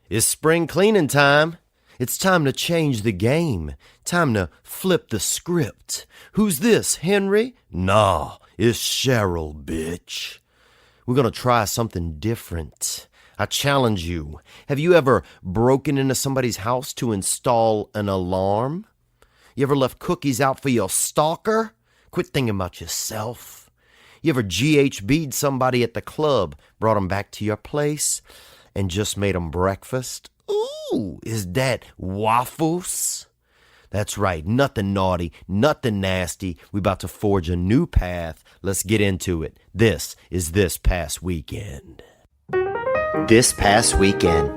It's spring cleaning time. It's time to change the game. Time to flip the script. Who's this, Henry? Nah, it's Cheryl, bitch. We're gonna try something different. I challenge you. Have you ever broken into somebody's house to install an alarm? You ever left cookies out for your stalker? Quit thinking about yourself. You ever GHB'd somebody at the club, brought them back to your place, and just made them breakfast? Ooh, is that waffles? That's right, nothing naughty, nothing nasty. We about to forge a new path. Let's get into it. This is This Past Weekend. This past weekend.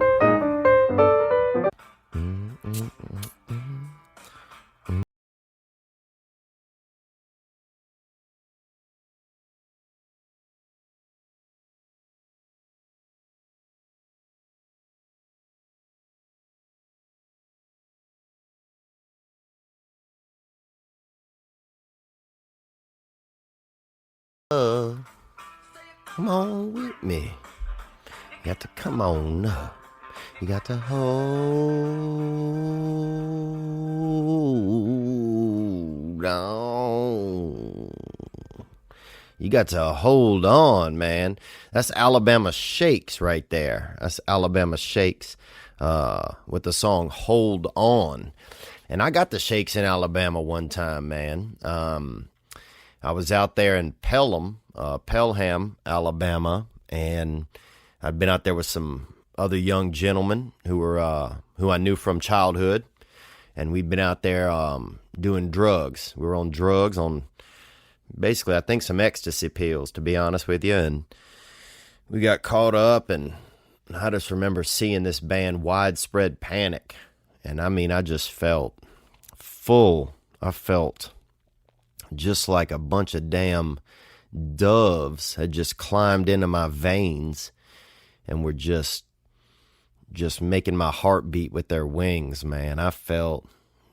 Come on with me. You got to come on up. You got to hold on. You got to hold on, man. That's Alabama Shakes right there. That's Alabama Shakes with the song Hold On. And I got the Shakes in Alabama one time, man. I was out there in Pelham, Alabama, and I'd been out there with some other young gentlemen who I knew from childhood, and we'd been out there doing drugs. We were on drugs, on basically I think some ecstasy pills, to be honest with you, and we got caught up, and I just remember seeing this band Widespread Panic, and I mean, I just felt full. I felt just like a bunch of damn doves had just climbed into my veins and were just making my heart beat with their wings, man. I felt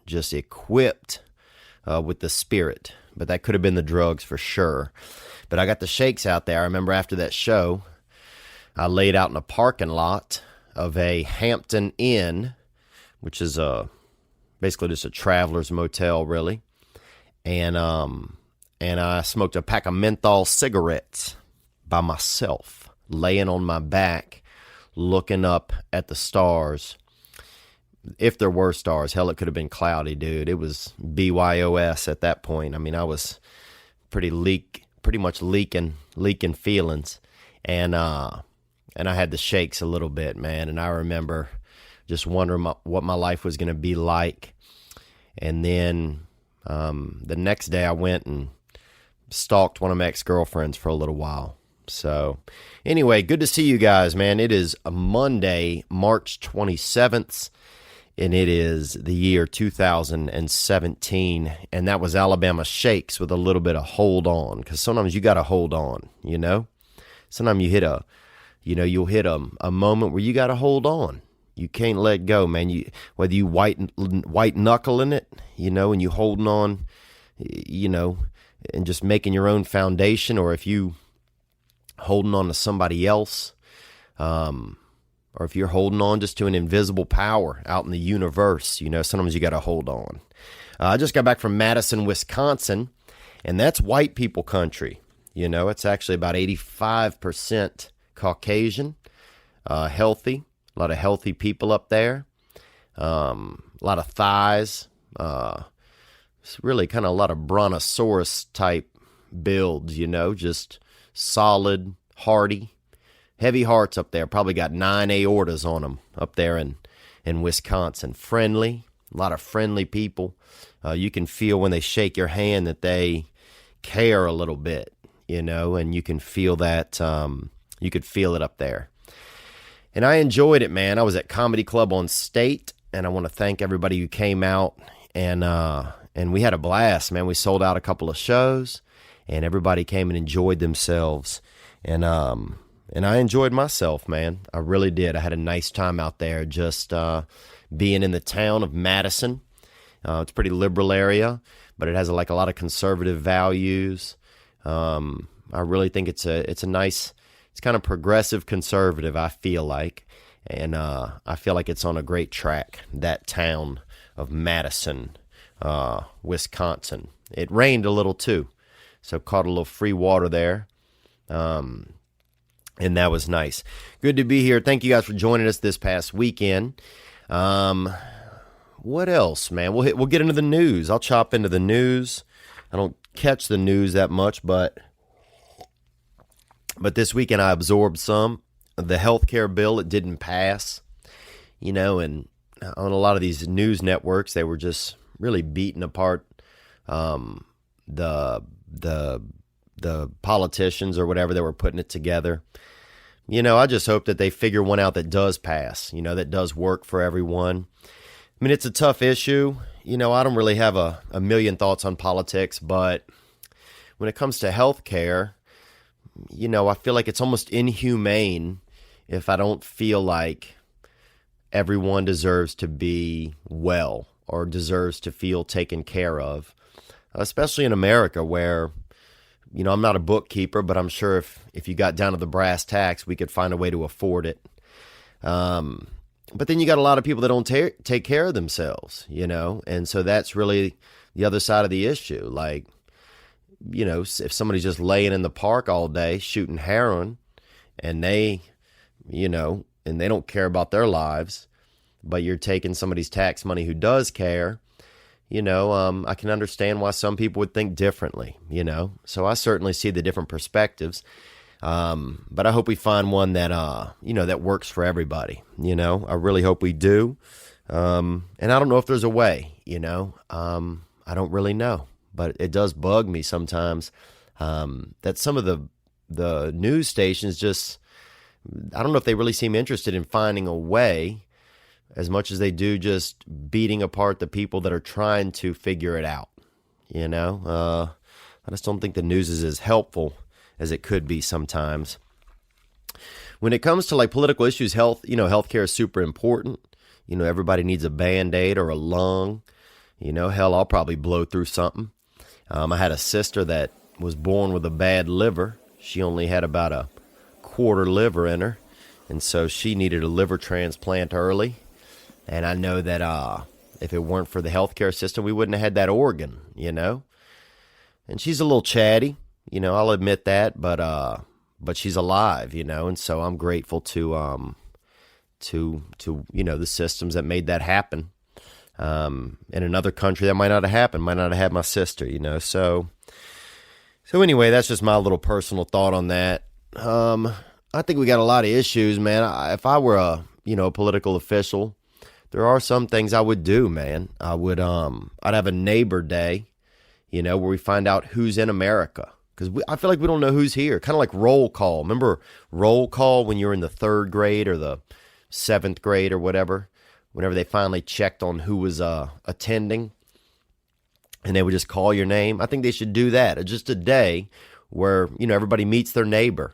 just equipped with the spirit, but that could have been the drugs for sure. But I got the Shakes out there. I remember after that show, I laid out in a parking lot of a Hampton Inn, which is basically just a traveler's motel, really. And I smoked a pack of menthol cigarettes by myself, laying on my back, looking up at the stars. If there were stars, hell, it could have been cloudy, dude. It was BYOS at that point. I mean, I was pretty much leaking feelings, and I had the Shakes a little bit, man. And I remember just wondering what my life was going to be like, and then the next day I went and stalked one of my ex-girlfriends for a little while. So anyway, good to see you guys, man. It is a Monday, March 27th, and it is the year 2017, and that was Alabama Shakes with a little bit of Hold On, because sometimes you got to hold on, you know? Sometimes you hit you'll hit a moment where you got to hold on. You can't let go, man. Whether you white knuckling it, and you holding on, and just making your own foundation, or if you holding on to somebody else, or if you're holding on just to an invisible power out in the universe, sometimes you got to hold on. I just got back from Madison, Wisconsin, and that's white people country. It's actually about 85% Caucasian, healthy. A lot of healthy people up there, a lot of thighs, it's really kind of a lot of brontosaurus type builds, just solid, hardy, heavy hearts up there. Probably got 9 aortas on them up there in Wisconsin. Friendly, a lot of friendly people. You can feel when they shake your hand that they care a little bit, and you can feel that, you could feel it up there. And I enjoyed it, man. I was at Comedy Club on State, and I want to thank everybody who came out, and we had a blast, man. We sold out a couple of shows, and everybody came and enjoyed themselves, and I enjoyed myself, man. I really did. I had a nice time out there, just being in the town of Madison. It's a pretty liberal area, but it has a lot of conservative values. I really think it's a nice. It's kind of progressive conservative, I feel like. And I feel like it's on a great track, that town of Madison, Wisconsin. It rained a little too, so caught a little free water there. And that was nice. Good to be here. Thank you guys for joining us this past weekend. What else, man? We'll get into the news. I'll chop into the news. I don't catch the news that much, but this weekend I absorbed some. The healthcare bill, it didn't pass, and on a lot of these news networks, they were just really beating apart the politicians or whatever that were putting it together. I just hope that they figure one out that does pass, that does work for everyone. I mean, it's a tough issue. I don't really have a million thoughts on politics, but when it comes to healthcare, I feel like it's almost inhumane if I don't feel like everyone deserves to be well or deserves to feel taken care of, especially in America where, I'm not a bookkeeper, but I'm sure if you got down to the brass tacks, we could find a way to afford it. But then you got a lot of people that don't take care of themselves, and so that's really the other side of the issue. Like, if somebody's just laying in the park all day shooting heroin and they don't care about their lives, but you're taking somebody's tax money who does care, I can understand why some people would think differently, So I certainly see the different perspectives. But I hope we find one that, that works for everybody, I really hope we do. And I don't know if there's a way, I don't really know, but it does bug me sometimes, that some of the news stations just, I don't know if they really seem interested in finding a way as much as they do just beating apart the people that are trying to figure it out. I just don't think the news is as helpful as it could be sometimes. When it comes to like political issues, healthcare is super important. Everybody needs a Band-Aid or a lung. Hell, I'll probably blow through something. I had a sister that was born with a bad liver. She only had about a quarter liver in her, and so she needed a liver transplant early. And I know that if it weren't for the healthcare system, we wouldn't have had that organ, And she's a little chatty, I'll admit that, but she's alive, and so I'm grateful to the systems that made that happen. In another country that might not have happened, might not have had my sister, So anyway, that's just my little personal thought on that. I think we got a lot of issues, man. If I were a political official, there are some things I would do, man. I'd have a neighbor day, where we find out who's in America. Because I feel like we don't know who's here. Kind of like roll call. Remember roll call when you were in the 3rd grade or the 7th grade or whatever? Whenever they finally checked on who was attending, and they would just call your name. I think they should do that. Just a day where, everybody meets their neighbor,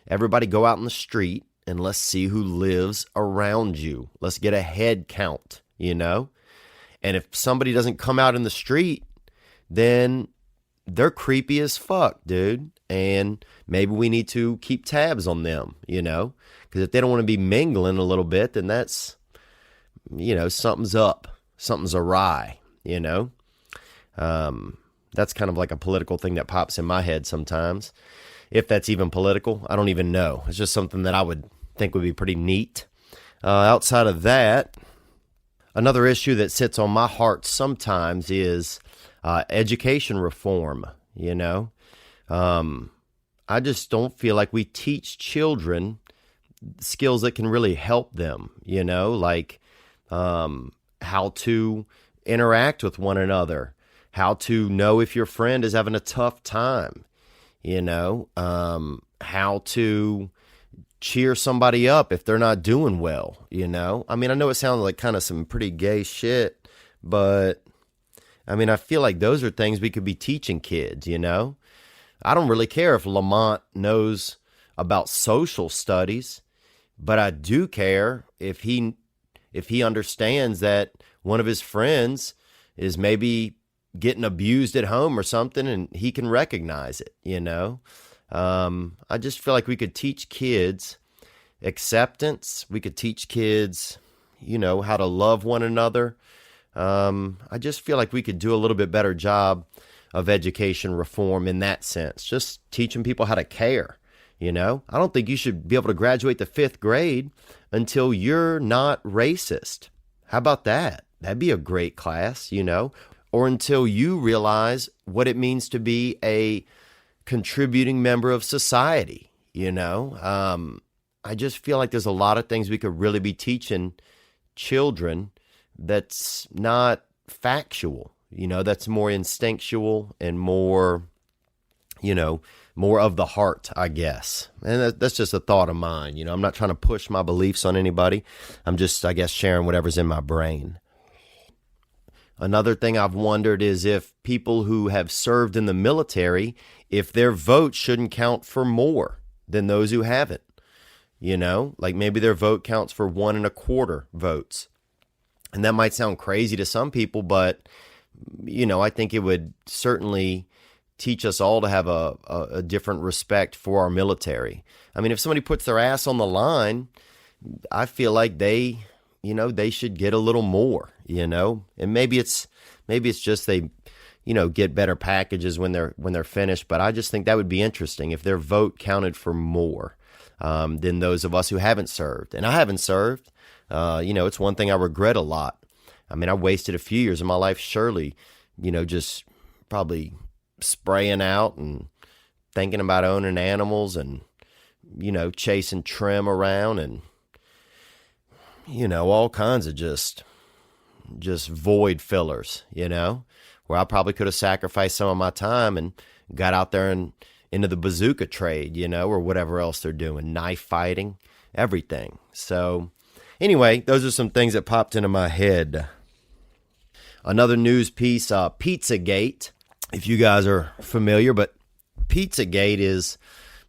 Everybody go out in the street and let's see who lives around you. Let's get a head count, And if somebody doesn't come out in the street, then they're creepy as fuck, dude. And maybe we need to keep tabs on them, Because if they don't want to be mingling a little bit, then that's, something's up. Something's awry, That's kind of like a political thing that pops in my head sometimes. If that's even political, I don't even know. It's just something that I would think would be pretty neat. Outside of that, another issue that sits on my heart sometimes is education reform, I just don't feel like we teach children skills that can really help them, like how to interact with one another, how to know if your friend is having a tough time, how to cheer somebody up if they're not doing well, I mean, I know it sounds like kind of some pretty gay shit, but I mean, I feel like those are things we could be teaching kids, I don't really care if Lamont knows about social studies, but I do care if he understands that one of his friends is maybe getting abused at home or something, and he can recognize it, I just feel like we could teach kids acceptance. We could teach kids, how to love one another. I just feel like we could do a little bit better job of education reform in that sense, just teaching people how to care. I don't think you should be able to graduate the 5th grade until you're not racist. How about that? That'd be a great class, or until you realize what it means to be a contributing member of society, I just feel like there's a lot of things we could really be teaching children that's not factual, that's more instinctual and more, more of the heart, I guess. And that's just a thought of mine. I'm not trying to push my beliefs on anybody. I'm just, I guess, sharing whatever's in my brain. Another thing I've wondered is if people who have served in the military, if their vote shouldn't count for more than those who haven't. Like maybe their vote counts for 1 1/4 votes. And that might sound crazy to some people, but, I think it would certainly teach us all to have a different respect for our military. I mean, if somebody puts their ass on the line, I feel like they should get a little more, and maybe it's just they, get better packages when they're finished. But I just think that would be interesting if their vote counted for more than those of us who haven't served. And I haven't served. It's one thing I regret a lot. I mean, I wasted a few years of my life, surely, just probably spraying out and thinking about owning animals and, chasing trim around and, all kinds of just void fillers, where I probably could have sacrificed some of my time and got out there and into the bazooka trade, or whatever else they're doing, knife fighting, everything. So anyway, those are some things that popped into my head. Another news piece, Pizzagate, if you guys are familiar, but Pizzagate is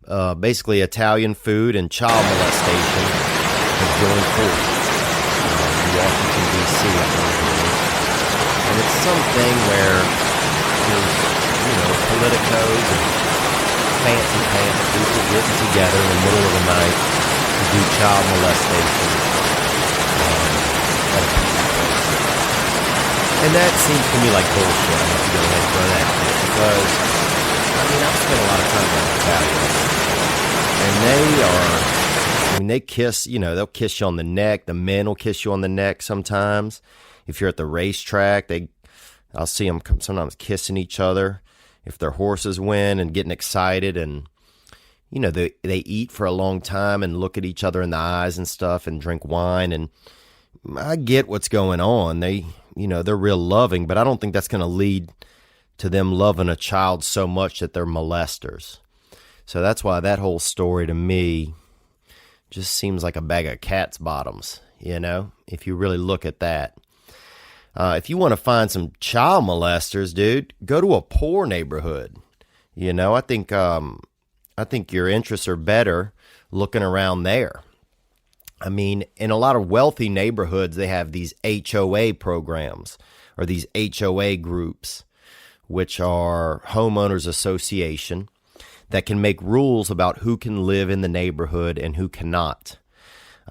basically Italian food and child molestation has joined forces in Washington, D.C., I believe. And it's something where there's, politicos and fancy pants people getting together in the middle of the night to do child molestation at a pizza place. And that seems to me like bullshit. I have to go ahead and throw that shit because, I've spent a lot of time with Italians. And they kiss, they'll kiss you on the neck. The men will kiss you on the neck sometimes. If you're at the racetrack, I'll see them sometimes kissing each other if their horses win and getting excited. And, they eat for a long time and look at each other in the eyes and stuff and drink wine. And I get what's going on. They're real loving, but I don't think that's going to lead to them loving a child so much that they're molesters. So that's why that whole story to me just seems like a bag of cat's bottoms, if you really look at that. If you want to find some child molesters, dude, go to a poor neighborhood. I think your interests are better looking around there. I mean, in a lot of wealthy neighborhoods, they have these HOA programs or these HOA groups, which are homeowners association that can make rules about who can live in the neighborhood and who cannot.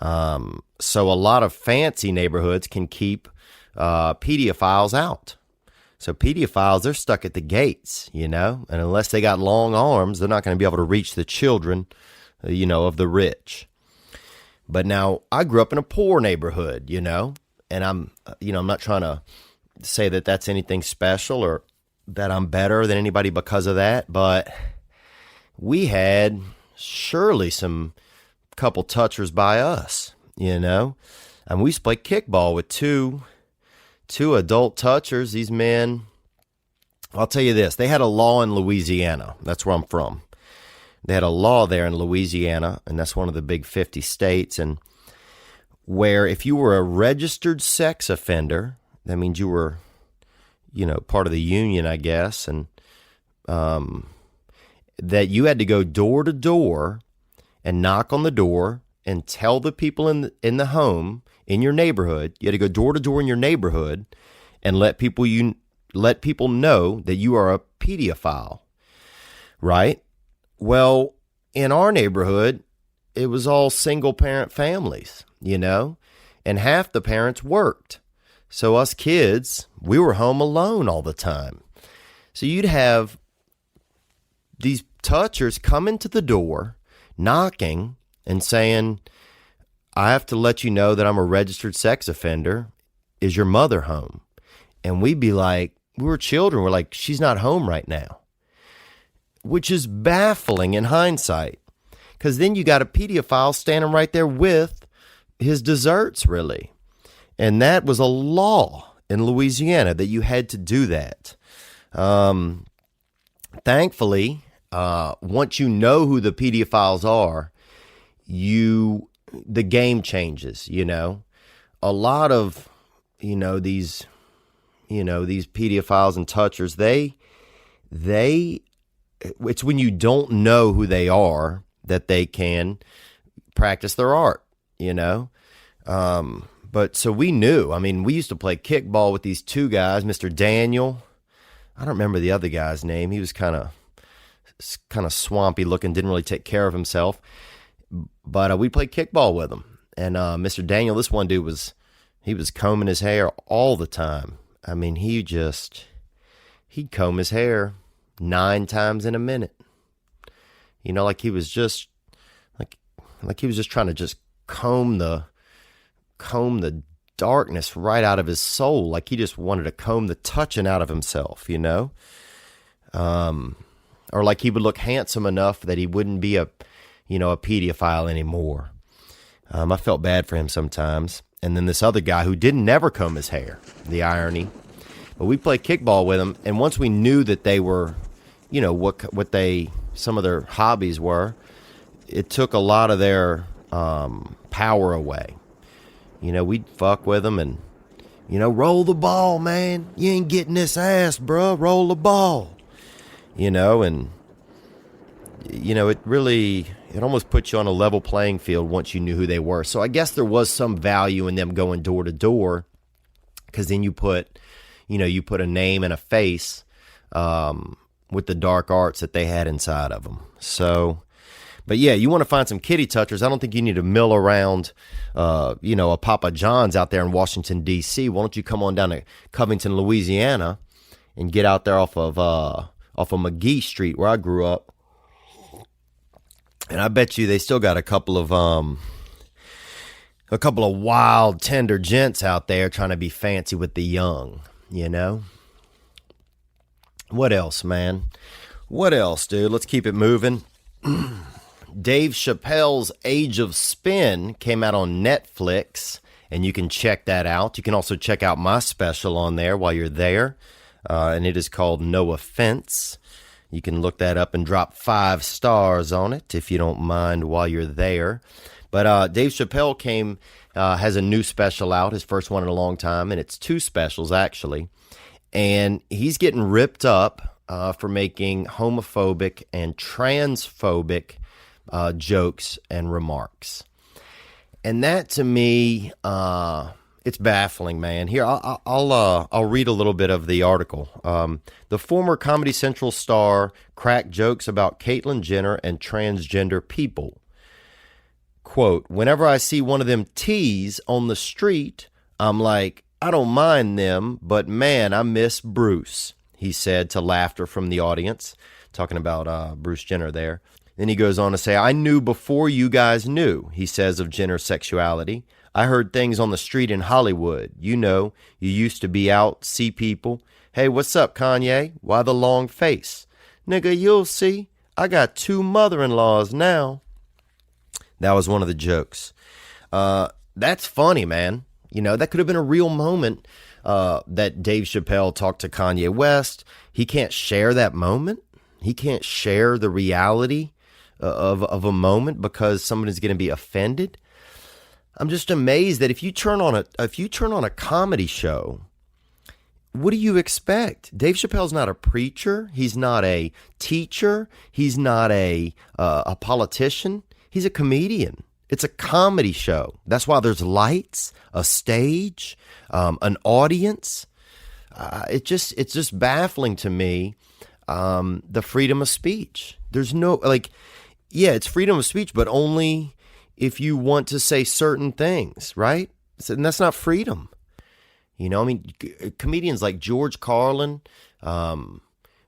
So a lot of fancy neighborhoods can keep pedophiles out. So pedophiles, they're stuck at the gates, and unless they got long arms, they're not going to be able to reach the children, of the rich. But now I grew up in a poor neighborhood, and I'm not trying to say that that's anything special or that I'm better than anybody because of that, but we had surely some couple touchers by us, and we used to play kickball with two adult touchers. These men, I'll tell you this, they had a law in Louisiana. That's where I'm from. They had a law there in Louisiana, and that's one of the big 50 states, and where if you were a registered sex offender, that means you were, part of the union, I guess, and that you had to go door to door and knock on the door and tell the people in the home, in your neighborhood, you had to go door to door in your neighborhood and let people know that you are a pedophile, right? Well, in our neighborhood, it was all single parent families, and half the parents worked. So us kids, we were home alone all the time. So you'd have these touchers coming to the door, knocking and saying, I have to let you know that I'm a registered sex offender. Is your mother home? And we'd be like, we were children. We're like, she's not home right now, which is baffling in hindsight. Because then you got a pedophile standing right there with his desserts, really. And that was a law in Louisiana that you had to do that. Thankfully, once you know who the pedophiles are, the game changes, A lot of, these pedophiles and touchers, it's when you don't know who they are that they can practice their art, But so we knew. I mean, we used to play kickball with these two guys, Mr. Daniel. I don't remember the other guy's name. He was kind of swampy looking, didn't really take care of himself. But we played kickball with him. And Mr. Daniel, this one dude was combing his hair all the time. I mean, he'd comb his hair 9 times in a minute. Like he was just like he was just trying to just comb the darkness right out of his soul. Like he just wanted to comb the touching out of himself, or like he would look handsome enough that he wouldn't be a pedophile anymore. I felt bad for him sometimes. And then this other guy who never comb his hair, the irony. But we played kickball with him, and once we knew that they were, some of their hobbies were, it took a lot of their power away. We'd fuck with them and, roll the ball, man. You ain't getting this ass, bro. Roll the ball. And, it almost put you on a level playing field once you knew who they were. So I guess there was some value in them going door to door, because then you put a name and a face with the dark arts that they had inside of them. So, but yeah, you want to find some kitty touchers. I don't think you need to mill around, a Papa John's out there in Washington, D.C. Why don't you come on down to Covington, Louisiana, and get out there off of McGee Street where I grew up. And I bet you they still got a couple of wild, tender gents out there trying to be fancy with the young, What else, man? What else, dude? Let's keep it moving. Dave Chappelle's Age of Spin came out on Netflix, and you can check that out. You can also check out my special on there while you're there, and it is called No Offense. You can look that up and drop 5 stars on it if you don't mind while you're there. But Dave Chappelle has a new special out, his first one in a long time, and it's 2 specials actually. And he's getting ripped up for making homophobic and transphobic jokes and remarks. And that to me, it's baffling, man. Here, I'll read a little bit of the article. The former Comedy Central star cracked jokes about Caitlyn Jenner and transgender people. Quote, whenever I see one of them T's on the street, I'm like, I don't mind them, but man, I miss Bruce, he said to laughter from the audience, talking about Bruce Jenner there. Then he goes on to say, I knew before you guys knew, he says of Jenner's sexuality. I heard things on the street in Hollywood. You used to be out, see people. Hey, what's up, Kanye? Why the long face? Nigga, you'll see. I got 2 mother-in-laws now. That was one of the jokes. That's funny, man. That could have been a real moment that Dave Chappelle talked to Kanye West. He can't share that moment. He can't share the reality of a moment because someone is going to be offended. I'm just amazed that if you turn on a comedy show, what do you expect? Dave Chappelle's not a preacher. He's not a teacher. He's not a politician. He's a comedian. It's a comedy show. That's why there's lights, a stage, an audience. It's just baffling to me, the freedom of speech. There's no, it's freedom of speech, but only if you want to say certain things, right? And that's not freedom. You know, I mean, comedians like George Carlin,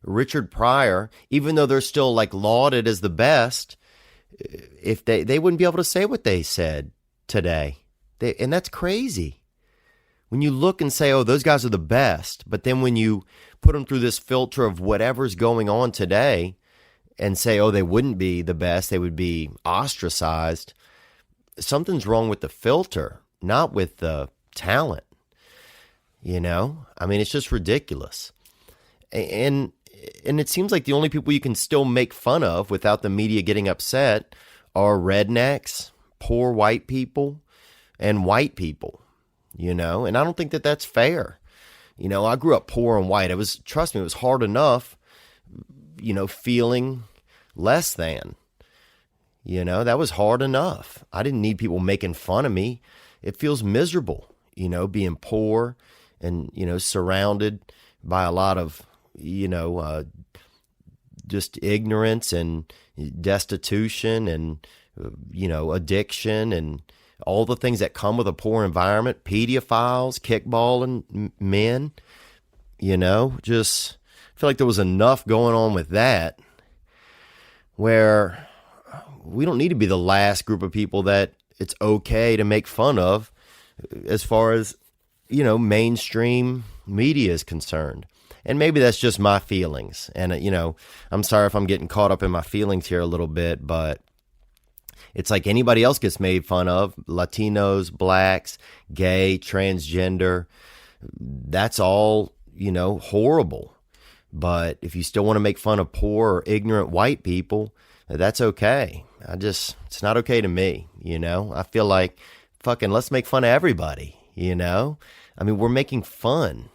Richard Pryor, even though they're still like lauded as the best, if they wouldn't be able to say what they said today. And that's crazy. When you look and say, oh, those guys are the best, but then when you put them through this filter of whatever's going on today and say, oh, they wouldn't be the best, they would be ostracized, something's wrong with the filter, not with the talent. You know, I mean, it's just ridiculous. And it seems like the only people you can still make fun of without the media getting upset are rednecks, poor white people, and white people, you know, and I don't think that that's fair. You know, I grew up poor and white. Trust me, it was hard enough, you know, feeling less than, you know, that was hard enough. I didn't need people making fun of me. It feels miserable, you know, being poor and, you know, surrounded by a lot of, you know, just ignorance and destitution and, you know, addiction and all the things that come with a poor environment, pedophiles, kickballing men, you know, just feel like there was enough going on with that where we don't need to be the last group of people that it's okay to make fun of as far as, you know, mainstream media is concerned. And maybe that's just my feelings. And, you know, I'm sorry if I'm getting caught up in my feelings here a little bit, but it's like anybody else gets made fun of. Latinos, blacks, gay, transgender. That's all, you know, horrible. But if you still want to make fun of poor or ignorant white people, that's okay. It's not okay to me, you know. I feel like fucking let's make fun of everybody, you know. I mean, we're making fun.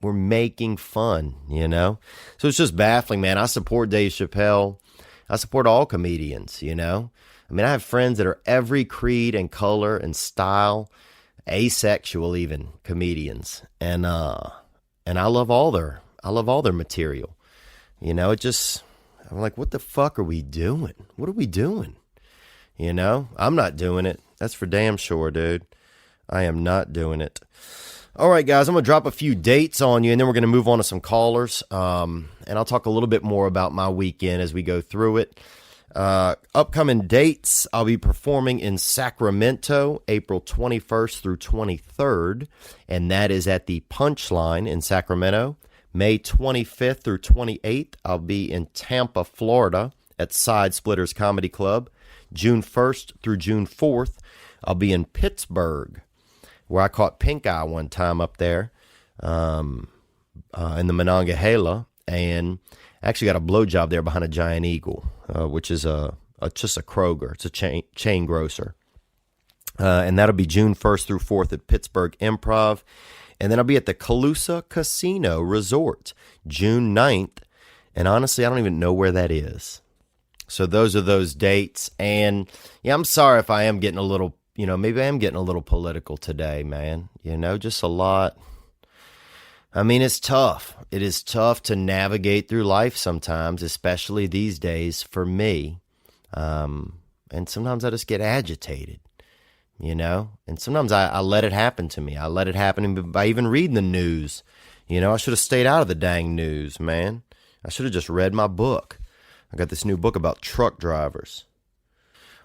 We're making fun, you know. So it's just baffling, man. I support Dave Chappelle. I support all comedians, you know. I mean, I have friends that are every creed and color and style, asexual even comedians, and I love all their material. You know, I'm like, what the fuck are we doing? What are we doing? You know, I'm not doing it. That's for damn sure, dude. I am not doing it. All right, guys, I'm going to drop a few dates on you, and then we're going to move on to some callers, and I'll talk a little bit more about my weekend as we go through it. Upcoming dates, I'll be performing in Sacramento, April 21st through 23rd, and that is at the Punchline in Sacramento. May 25th through 28th, I'll be in Tampa, Florida at Side Splitters Comedy Club. June 1st through June 4th, I'll be in Pittsburgh, where I caught pink eye one time up there in the Monongahela, and actually got a blowjob there behind a giant eagle, which is just a Kroger. It's a chain grocer. And that'll be June 1st through 4th at Pittsburgh Improv. And then I'll be at the Calusa Casino Resort, June 9th. And honestly, I don't even know where that is. So those are those dates. And yeah, I'm sorry if I am getting a little, you know, maybe I am getting a little political today, man. You know, just a lot. I mean, it's tough. It is tough to navigate through life sometimes, especially these days for me. And sometimes I just get agitated, you know, and sometimes I let it happen to me. I let it happen by even reading the news. You know, I should have stayed out of the dang news, man. I should have just read my book. I got this new book about truck drivers.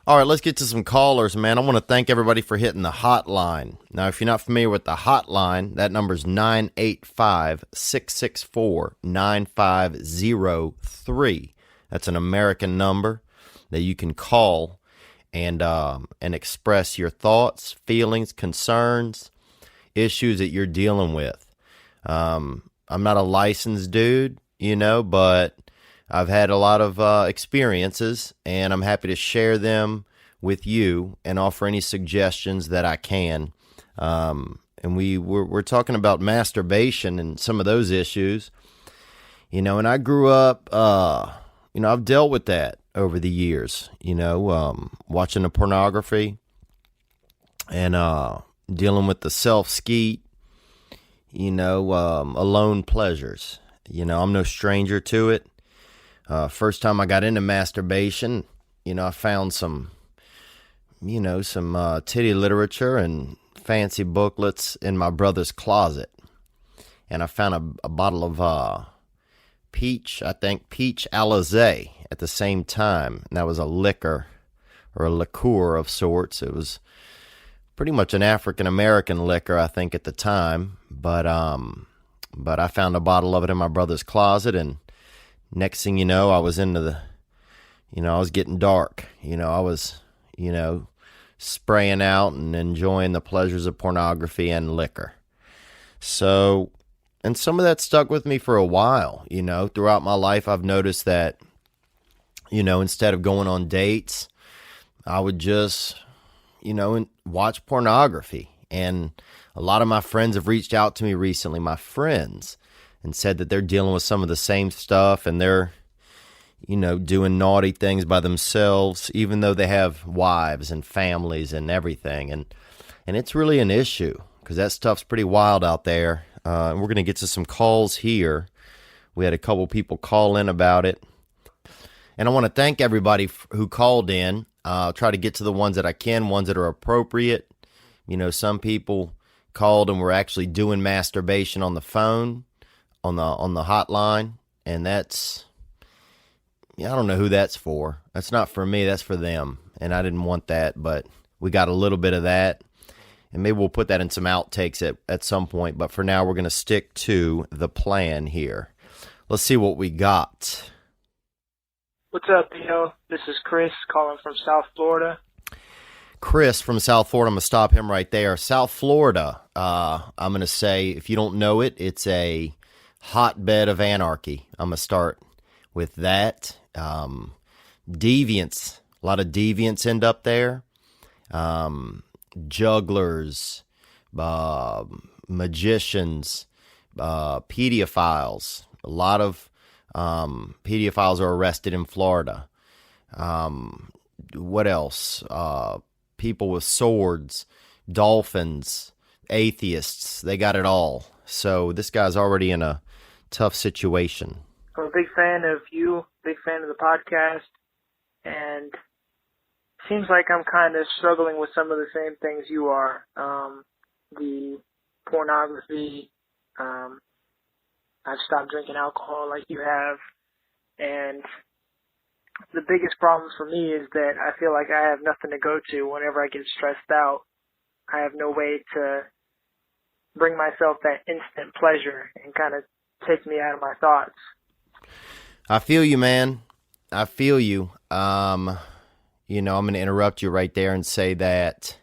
All right, let's get to some callers, man. I want to thank everybody for hitting the hotline. Now, if you're not familiar with the hotline, that number is 985-664-9503. That's an American number that you can call and express your thoughts, feelings, concerns, issues that you're dealing with. I'm not a licensed dude, you know, but I've had a lot of experiences, and I'm happy to share them with you and offer any suggestions that I can. And we're talking about masturbation and some of those issues, you know, and I grew up, you know, I've dealt with that over the years, you know, watching the pornography and dealing with the self-skeet, you know, alone pleasures. You know, I'm no stranger to it. First time I got into masturbation, you know, I found some some titty literature and fancy booklets in my brother's closet. And I found a bottle of peach Alizé at the same time. And that was a liquor or a liqueur of sorts. It was pretty much an African-American liquor, I think, at the time. But I found a bottle of it in my brother's closet, and next thing you know, I was I was getting dark. I was, spraying out and enjoying the pleasures of pornography and liquor. So, and some of that stuck with me for a while. Throughout my life, I've noticed that, instead of going on dates, I would just, watch pornography. And a lot of my friends have reached out to me recently, my friends, and said that they're dealing with some of the same stuff, and they're, doing naughty things by themselves, even though they have wives and families and everything. And it's really an issue, because that stuff's pretty wild out there. And we're going to get to some calls here. We had a couple people call in about it. And I want to thank everybody who called in. I'll try to get to the ones that I can, ones that are appropriate. Some people called and were actually doing masturbation on the phone, on the hotline, and that's, I don't know who that's for. That's not for me, that's for them, and I didn't want that, but we got a little bit of that, and maybe we'll put that in some outtakes at some point, but for now we're going to stick to the plan here. Let's see what we got. What's up, Theo? This is Chris calling from South Florida. Chris from South Florida, I'm going to stop him right there. South Florida, I'm going to say, if you don't know it, it's a hotbed of anarchy. I'm going to start with that. Deviants, a lot of deviants end up there. Jugglers, magicians, pedophiles. A lot of pedophiles are arrested in Florida. What else? People with swords, dolphins, atheists, they got it all. So this guy's already in a tough situation. I'm a big fan of you, big fan of the podcast, and seems like I'm kind of struggling with some of the same things you are. The pornography, I've stopped drinking alcohol like you have, and the biggest problem for me is that I feel like I have nothing to go to whenever I get stressed out. I have no way to bring myself that instant pleasure and kind of take me out of my thoughts. I feel you, man. I feel you. I'm going to interrupt you right there and say that,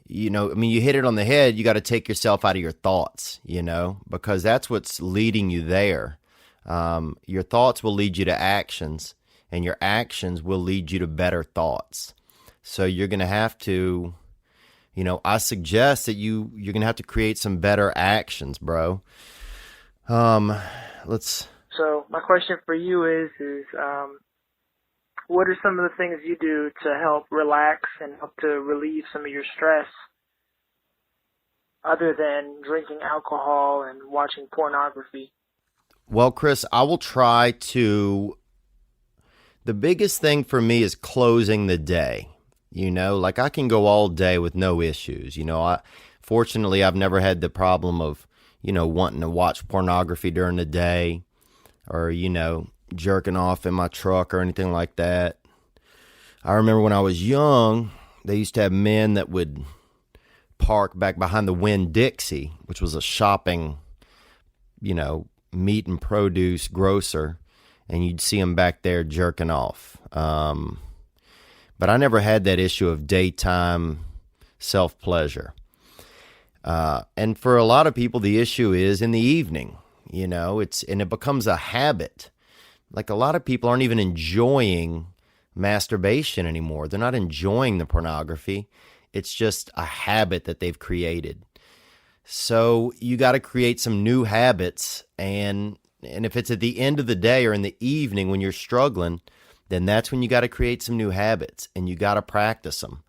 you hit it on the head. You got to take yourself out of your thoughts, because that's what's leading you there. Your thoughts will lead you to actions, and your actions will lead you to better thoughts. So you're going to have to, I suggest that you're going to have to create some better actions, bro. So my question for you is what are some of the things you do to help relax and help to relieve some of your stress other than drinking alcohol and watching pornography? Well, Chris, I will try to. The biggest thing for me is closing the day. Like I can go all day with no issues. Fortunately, I've never had the problem of, wanting to watch pornography during the day or, jerking off in my truck or anything like that. I remember when I was young, they used to have men that would park back behind the Winn-Dixie, which was a shopping, meat and produce grocer, and you'd see them back there jerking off. But I never had that issue of daytime self-pleasure. And for a lot of people, the issue is in the evening, and it becomes a habit. Like a lot of people aren't even enjoying masturbation anymore. They're not enjoying the pornography. It's just a habit that they've created. So you got to create some new habits. And if it's at the end of the day or in the evening when you're struggling, then that's when you got to create some new habits and you got to practice them.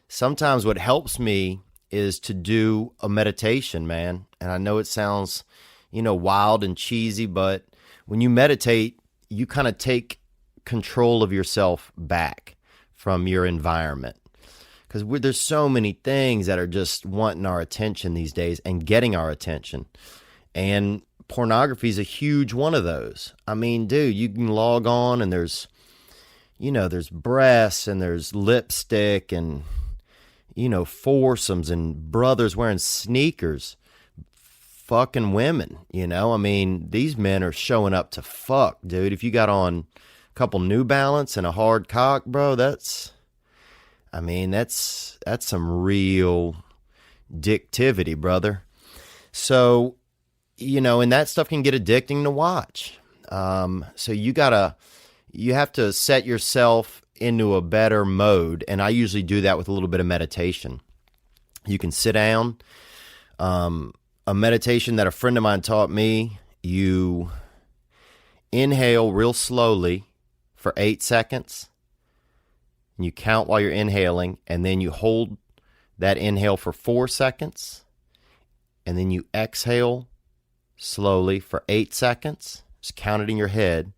Sometimes what helps me is to do a meditation, man. And I know it sounds, wild and cheesy, but when you meditate, you kind of take control of yourself back from your environment. because there's so many things that are just wanting our attention these days and getting our attention. And pornography is a huge one of those. I mean, dude, you can log on and there's breasts and there's lipstick and, foursomes and brothers wearing sneakers, fucking women, I mean, these men are showing up to fuck, dude. If you got on a couple New Balance and a hard cock, bro, that's some real dictivity, brother. So, and that stuff can get addicting to watch. So you have to set yourself into a better mode. And I usually do that with a little bit of meditation. You can sit down. A meditation that a friend of mine taught me, you inhale real slowly for 8 seconds. And you count while you're inhaling, and then you hold that inhale for 4 seconds. And then you exhale slowly for 8 seconds. Just count it in your head.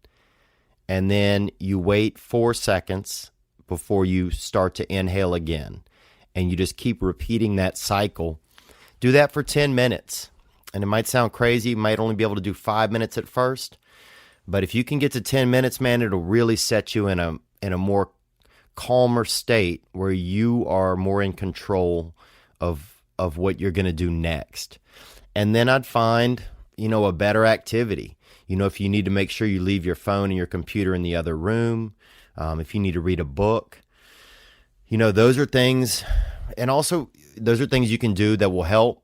And then you wait 4 seconds before you start to inhale again. And you just keep repeating that cycle. Do that for 10 minutes. And it might sound crazy. You might only be able to do 5 minutes at first. But if you can get to 10 minutes, man, it'll really set you in a more calmer state where you are more in control of what you're going to do next. And then I'd find, a better activity. If you need to make sure you leave your phone and your computer in the other room, if you need to read a book, those are things. And also, those are things you can do that will help.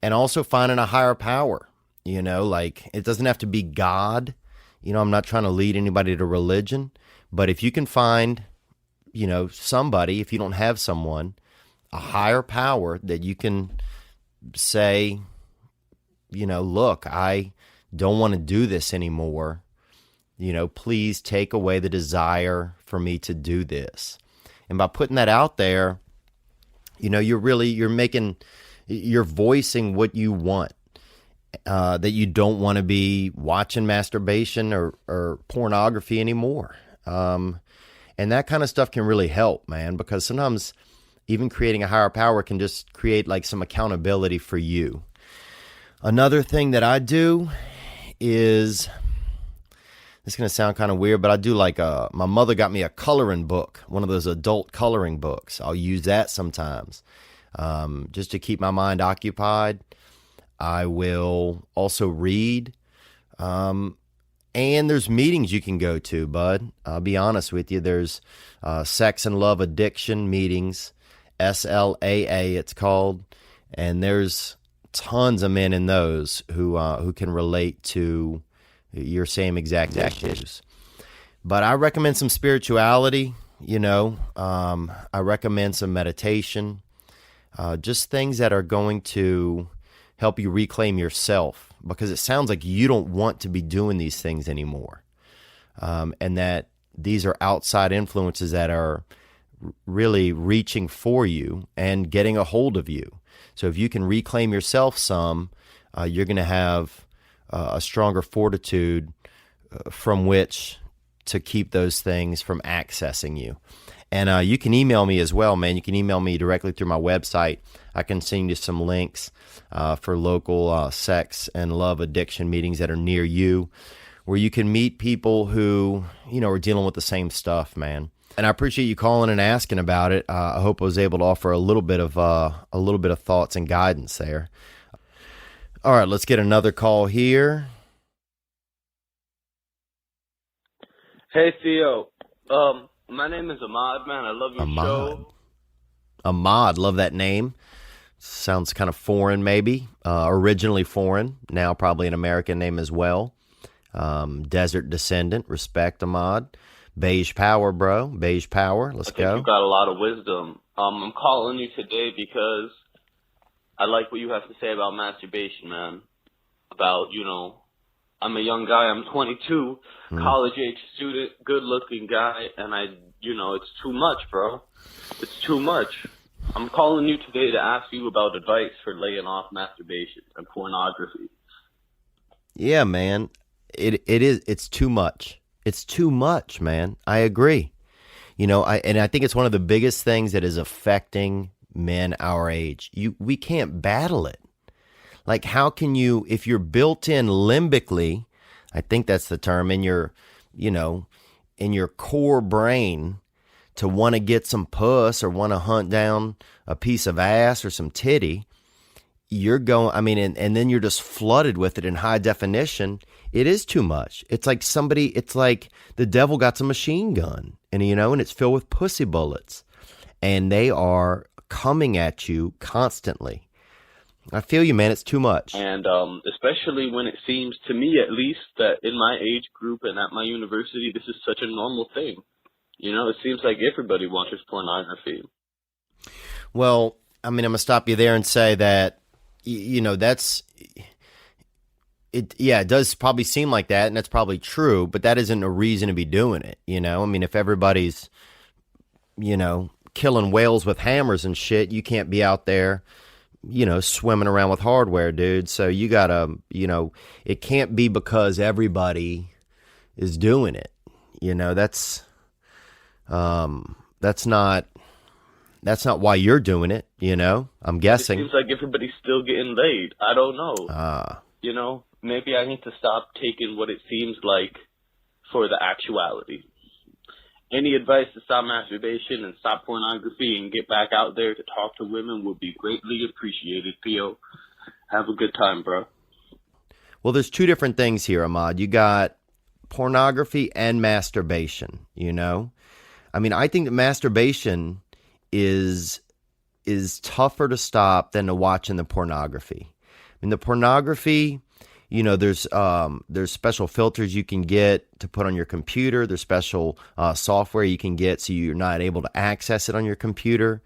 And also finding a higher power, like it doesn't have to be God. I'm not trying to lead anybody to religion, but if you can find, somebody, if you don't have someone, a higher power that you can say, look, I don't want to do this anymore. Please take away the desire for me to do this. And by putting that out there, you're voicing what you want, that you don't want to be watching masturbation or pornography anymore. And that kind of stuff can really help, man, because sometimes even creating a higher power can just create like some accountability for you. Another thing that I do is, it's going to sound kind of weird, but I do my mother got me a coloring book, one of those adult coloring books. I'll use that sometimes, just to keep my mind occupied. I will also read, and there's meetings you can go to, bud. I'll be honest with you. There's sex and love addiction meetings, SLAA it's called, and there's tons of men in those who can relate to your same exact issues. But I recommend some spirituality, I recommend some meditation, just things that are going to help you reclaim yourself, because it sounds like you don't want to be doing these things anymore. And that these are outside influences that are really reaching for you and getting a hold of you. So if you can reclaim yourself some, you're going to have a stronger fortitude from which to keep those things from accessing you. And you can email me as well, man. You can email me directly through my website. I can send you some links for local sex and love addiction meetings that are near you, where you can meet people who, are dealing with the same stuff, man. And I appreciate you calling and asking about it. I hope I was able to offer a little bit of thoughts and guidance there. All right, let's get another call here. Hey, Theo. My name is Ahmad, man. I love your show. Ahmad, love that name. Sounds kind of foreign, maybe. Originally foreign, now probably an American name as well. Desert descendant, respect, Ahmad. Beige power, bro. Beige power. Let's go. You've got a lot of wisdom. I'm calling you today because I like what you have to say about masturbation, man. About, I'm a young guy. I'm 22, college-age student, good-looking guy, and it's too much, bro. It's too much. I'm calling you today to ask you about advice for laying off masturbation and pornography. Yeah, man. It's too much. It's too much, man. I agree. I think it's one of the biggest things that is affecting men our age. We can't battle it. Like, how can you, if you're built in limbically, I think that's the term, in your, in your core brain to want to get some puss or want to hunt down a piece of ass or some titty, you're going, and then you're just flooded with it in high definition. It is too much. It's like the devil got some machine gun and it's filled with pussy bullets and they are coming at you constantly. I feel you, man. It's too much. And especially when it seems, to me at least, that in my age group and at my university, this is such a normal thing. It seems like everybody watches pornography. Well, I'm going to stop you there and say that, that's it. Yeah, it does probably seem like that, and that's probably true, but that isn't a reason to be doing it. If everybody's, killing whales with hammers and shit, you can't be out there, swimming around with hardware, dude. So you gotta, it can't be because everybody is doing it. That's not why you're doing it, I'm guessing. It seems like everybody's still getting laid. I don't know. Maybe I need to stop taking what it seems like for the actuality. Any advice to stop masturbation and stop pornography and get back out there to talk to women would be greatly appreciated, Theo. Have a good time, bro. Well, there's two different things here, Ahmad. You got pornography and masturbation, I think that masturbation is tougher to stop than to watching the pornography. The pornography, there's special filters you can get to put on your computer. There's special software you can get so you're not able to access it on your computer.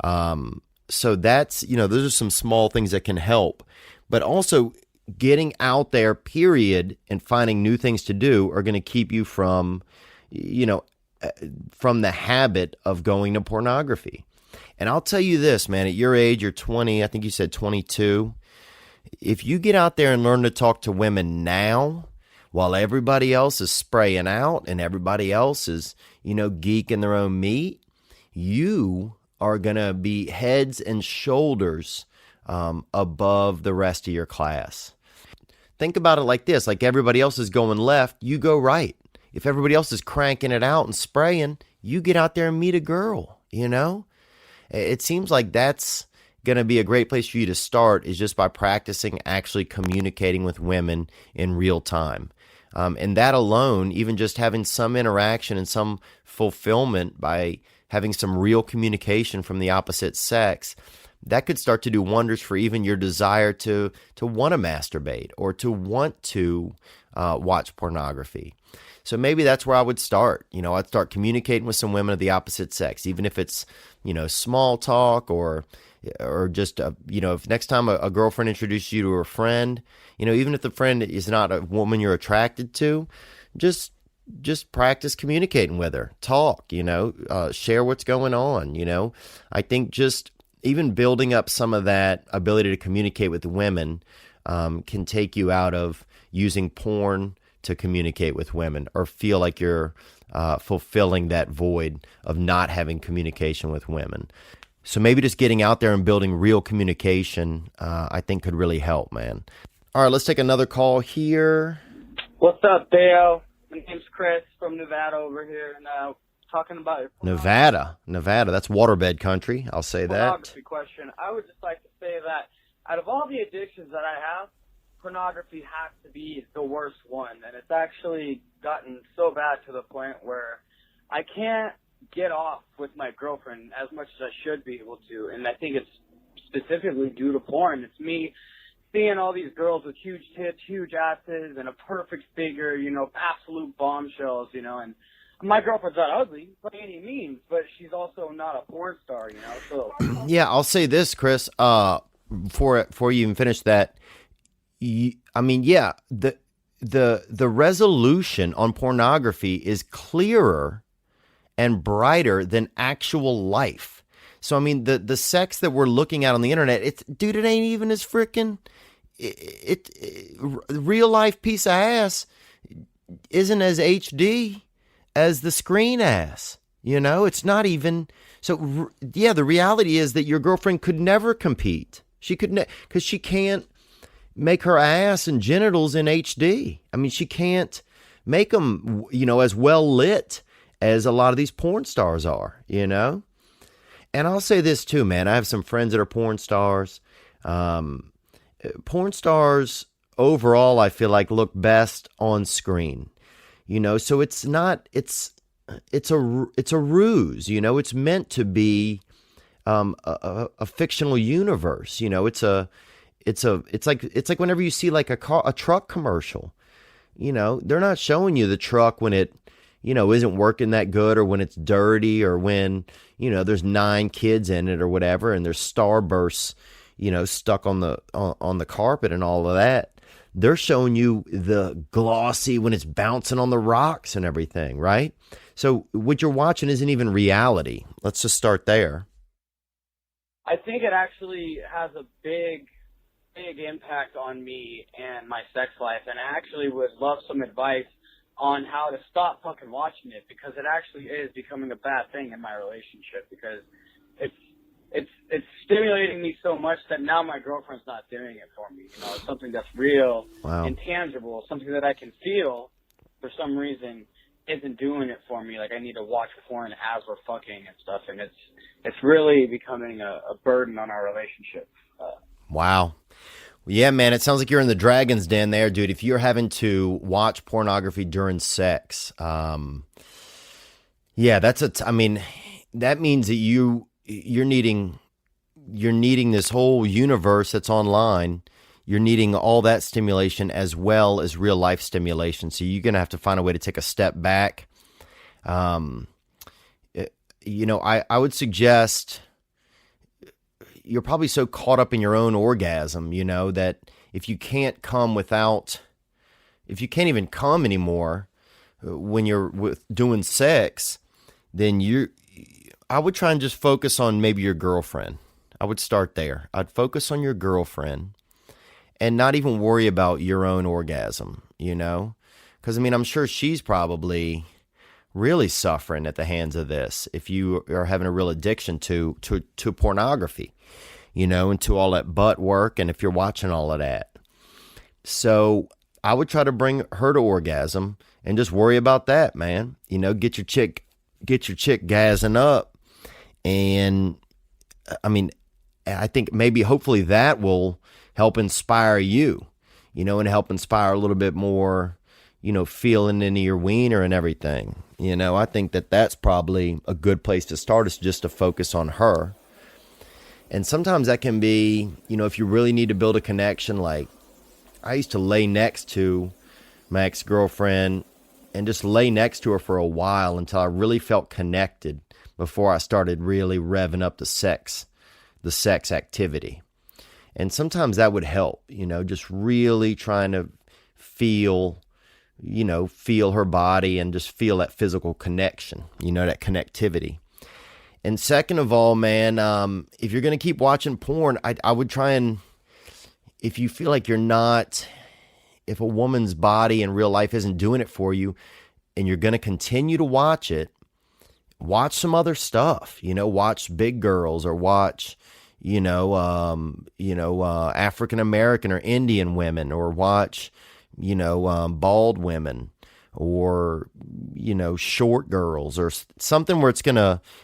So that's, those are some small things that can help. But also getting out there, period, and finding new things to do are going to keep you from the habit of going to pornography. And I'll tell you this, man, at your age, you're 20, I think you said 22. If you get out there and learn to talk to women now, while everybody else is spraying out and everybody else is, geeking their own meat, you are going to be heads and shoulders above the rest of your class. Think about it like this, like everybody else is going left, you go right. If everybody else is cranking it out and spraying, you get out there and meet a girl, It seems like that's going to be a great place for you to start, is just by practicing actually communicating with women in real time. And that alone, even just having some interaction and some fulfillment by having some real communication from the opposite sex, that could start to do wonders for even your desire to want to masturbate or to want to watch pornography. So maybe that's where I would start. I'd start communicating with some women of the opposite sex, even if it's, small talk or just, if next time a girlfriend introduces you to her friend, even if the friend is not a woman you're attracted to, just practice communicating with her, talk, share what's going on. I think just even building up some of that ability to communicate with the women can take you out of using porn to communicate with women or feel like you're fulfilling that void of not having communication with women. So maybe just getting out there and building real communication, I think could really help, man. All right, let's take another call here. What's up, Theo? My name's Chris from Nevada over here, and talking about your Nevada, that's waterbed country. I'll say that. Pornography question. I would just like to say that out of all the addictions that I have, pornography has to be the worst one, and it's actually gotten so bad to the point where I can't get off with my girlfriend as much as I should be able to, and I think it's specifically due to porn. It's me seeing all these girls with huge tits, huge asses, and a perfect figure, absolute bombshells, and my girlfriend's not ugly by any means, but she's also not a porn star, so. Yeah, I'll say this, Chris, before you even finish that, the resolution on pornography is clearer and brighter than actual life. So, the sex that we're looking at on the internet, it ain't even as freaking, real life piece of ass isn't as HD as the screen ass. It's not even so. Yeah, the reality is that your girlfriend could never compete. She could because she can't make her ass and genitals in HD. I mean, she can't make them, as well lit as a lot of these porn stars are, And I'll say this too, man. I have some friends that are porn stars. Porn stars overall, I feel like, look best on screen, so it's not, it's a ruse, it's meant to be a fictional universe. It's like whenever you see like a truck commercial, they're not showing you the truck when it, isn't working that good, or when it's dirty, or when, there's 9 kids in it or whatever, and there's starbursts, stuck on the carpet and all of that. They're showing you the glossy when it's bouncing on the rocks and everything, right? So what you're watching isn't even reality. Let's just start there. I think it actually has a big impact on me and my sex life, and I actually would love some advice on how to stop fucking watching it, because it actually is becoming a bad thing in my relationship, because it's stimulating me so much that now my girlfriend's not doing it for me. It's something that's real, wow, and tangible, something that I can feel for some reason isn't doing it for me. Like, I need to watch porn as we're fucking and stuff, and it's really becoming a burden on our relationship. Wow. Yeah, man, it sounds like you're in the dragon's den there, dude. If you're having to watch pornography during sex, yeah, that means that you're needing this whole universe that's online. You're needing all that stimulation as well as real life stimulation. So you're going to have to find a way to take a step back. I would suggest, you're probably so caught up in your own orgasm, that if you can't even come anymore when you're doing sex, then I would try and just focus on maybe your girlfriend. I would start there. I'd focus on your girlfriend and not even worry about your own orgasm, because I'm sure she's probably really suffering at the hands of this if you are having a real addiction to pornography, and to all that butt work, and if you're watching all of that. So I would try to bring her to orgasm and just worry about that, man. Get your chick gassing up. And I think maybe hopefully that will help inspire you, and help inspire a little bit more, feeling into your wiener and everything. I think that's probably a good place to start, is just to focus on her. And sometimes that can be, if you really need to build a connection, like I used to lay next to my ex-girlfriend and just lay next to her for a while until I really felt connected before I started really revving up the sex activity. And sometimes that would help, just really trying to feel her body and just feel that physical connection, that connectivity. And second of all, man, if you're going to keep watching porn, I would try and, if you feel like if a woman's body in real life isn't doing it for you and you're going to continue to watch it, watch some other stuff, watch Big Girls, or watch, African American or Indian women, or watch, bald women, or, short girls, or something where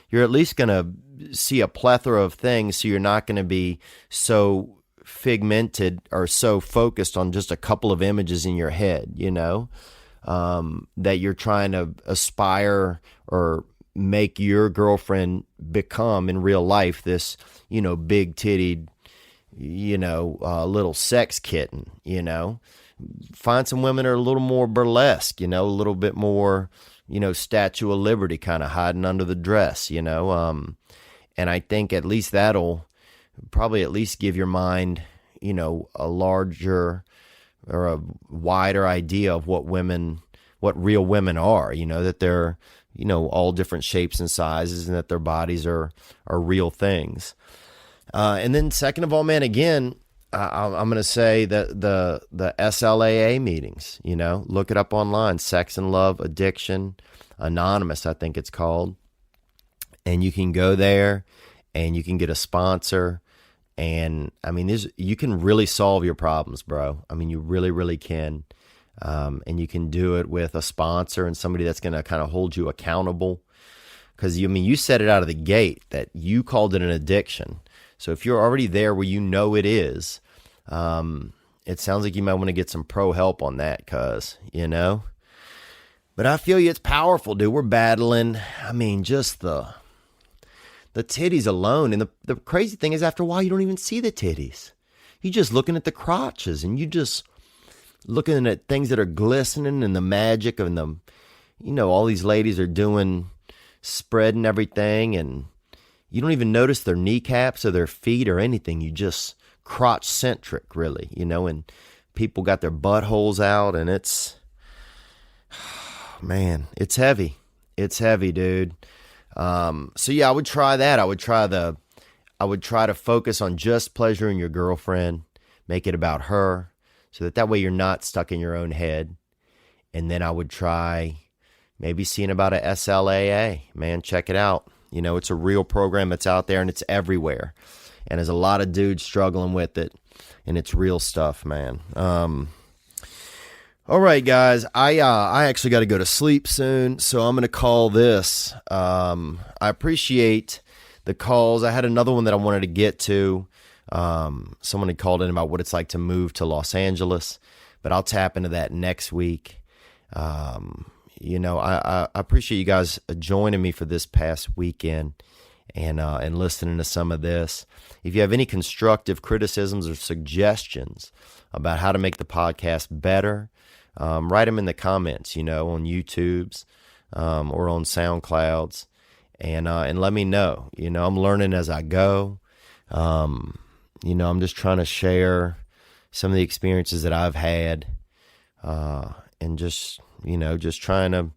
you're at least going to see a plethora of things. So you're not going to be so figmented or so focused on just a couple of images in your head, that you're trying to aspire or make your girlfriend become in real life this, big tittied, little sex kitten, Find some women that are a little more burlesque, a little bit more, Statue of Liberty kind of hiding under the dress, and I think at least that'll probably at least give your mind, a larger or a wider idea of what real women are, that they're, all different shapes and sizes, and that their bodies are real things. And then second of all, man, again, I'm going to say that the SLAA meetings, look it up online, Sex and Love Addiction Anonymous, I think it's called. and you can go there and you can get a sponsor. And I mean, you can really solve your problems, bro. I mean, you really, really can. And you can do it with a sponsor and somebody that's going to kind of hold you accountable. Because you said it out of the gate that you called it an addiction. So if you're already there where you know it is, it sounds like you might want to get some pro help on that, But I feel you, it's powerful, dude. We're battling. I mean, just the titties alone. And the crazy thing is, after a while, you don't even see the titties. You're just looking at the crotches, and you just looking at things that are glistening and the magic of them. All these ladies are doing, spreading everything, and you don't even notice their kneecaps or their feet or anything. You just crotch centric, really, and people got their buttholes out, and it's, man, it's heavy. It's heavy, dude. So yeah, I would try that. I would try to focus on just pleasuring your girlfriend, make it about her, so that way you're not stuck in your own head. And then I would try maybe seeing about a SLAA, man, check it out. It's a real program that's out there and it's everywhere. And there's a lot of dudes struggling with it, and it's real stuff, man. All right, guys, I actually got to go to sleep soon, so I'm going to call this. I appreciate the calls. I had another one that I wanted to get to. Someone had called in about what it's like to move to Los Angeles, but I'll tap into that next week. I appreciate you guys joining me for this past weekend and listening to some of this. If you have any constructive criticisms or suggestions about how to make the podcast better, write them in the comments, on YouTube's or on SoundClouds, and let me know. I'm learning as I go. I'm just trying to share some of the experiences that I've had, and just trying to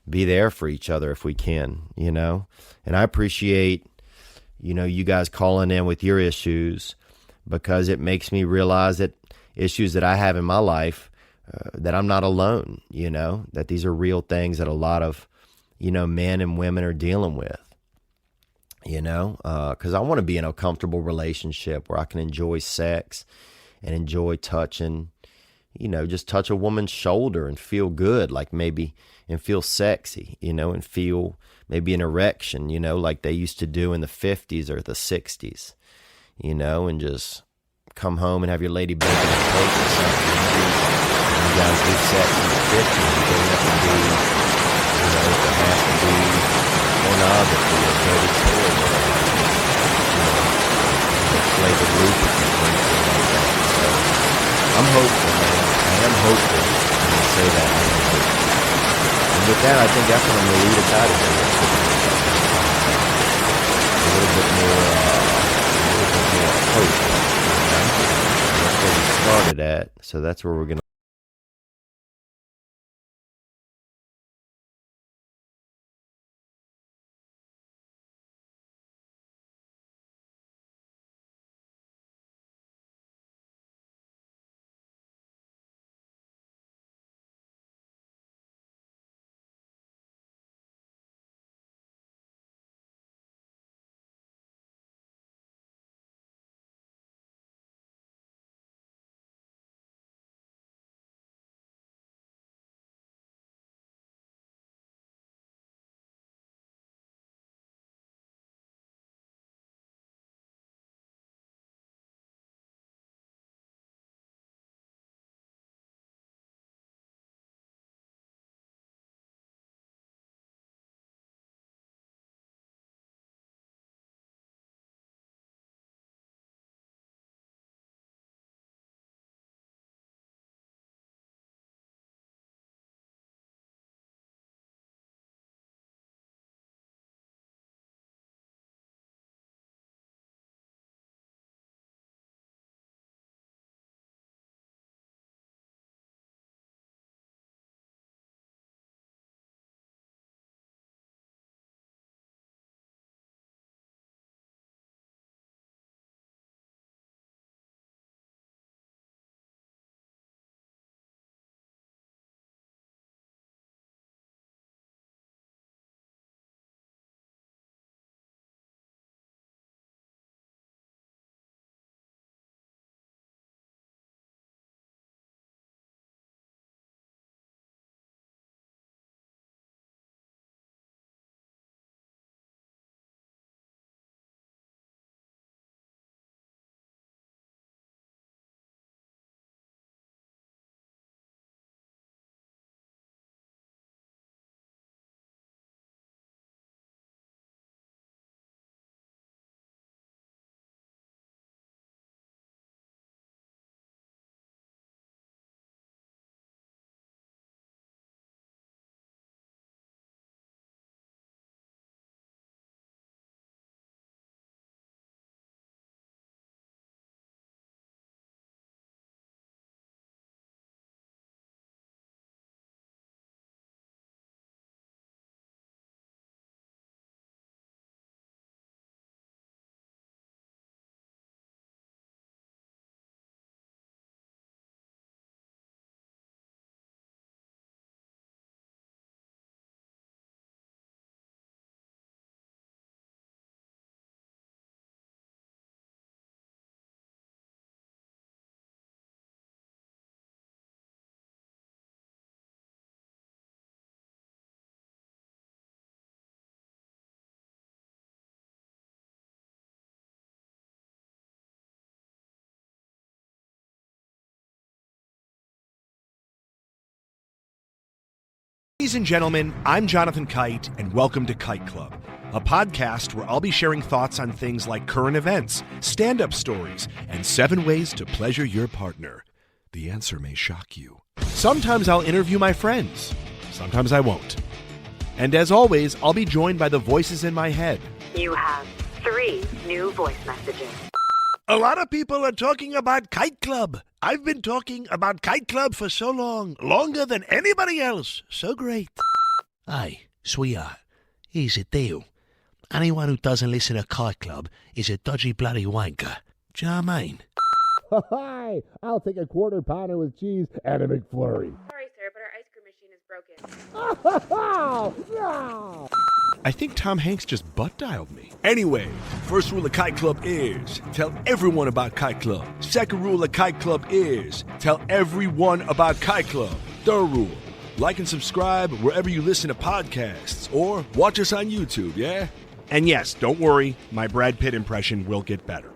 be there for each other if we can, and I appreciate, you guys calling in with your issues, because it makes me realize that issues that I have in my life, that I'm not alone, that these are real things that a lot of, men and women are dealing with, because I want to be in a comfortable relationship where I can enjoy sex and enjoy touching, just touch a woman's shoulder and feel good, and feel sexy, and feel maybe an erection, like they used to do in the 50s or the 60s, and just come home and have your lady baking a cake or something. You guys do sex in the 50s. It doesn't have to be, it has to be pornography or dirty toy or flavored lubricant or anything like that. So I'm hopeful, man. I am hopeful. When I say that, I am hopeful. And with that, I think that's what I'm going to lead us out of here. A little bit more hope. That's where we started at. So that's where we're going to Ladies and gentlemen, I'm Jonathan Kite, and welcome to Kite Club, a podcast where I'll be sharing thoughts on things like current events, stand-up stories, and 7 ways to pleasure your partner. The answer may shock you. Sometimes I'll interview my friends. Sometimes I won't. And as always, I'll be joined by the voices in my head. You have 3 new voice messages. A lot of people are talking about Kite Club. I've been talking about Kite Club for so long, longer than anybody else. So great. Hey, sweetheart, here's the deal. Anyone who doesn't listen to Kite Club is a dodgy bloody wanker. Do you know what I mean? Hi, I'll take a quarter pounder with cheese and a McFlurry. Sorry, sir, but our ice cream machine is broken. No! I think Tom Hanks just butt-dialed me. Anyway, first rule of Kite Club is tell everyone about Kite Club. Second rule of Kite Club is tell everyone about Kite Club. Third rule, like and subscribe wherever you listen to podcasts or watch us on YouTube, yeah? And yes, don't worry, my Brad Pitt impression will get better.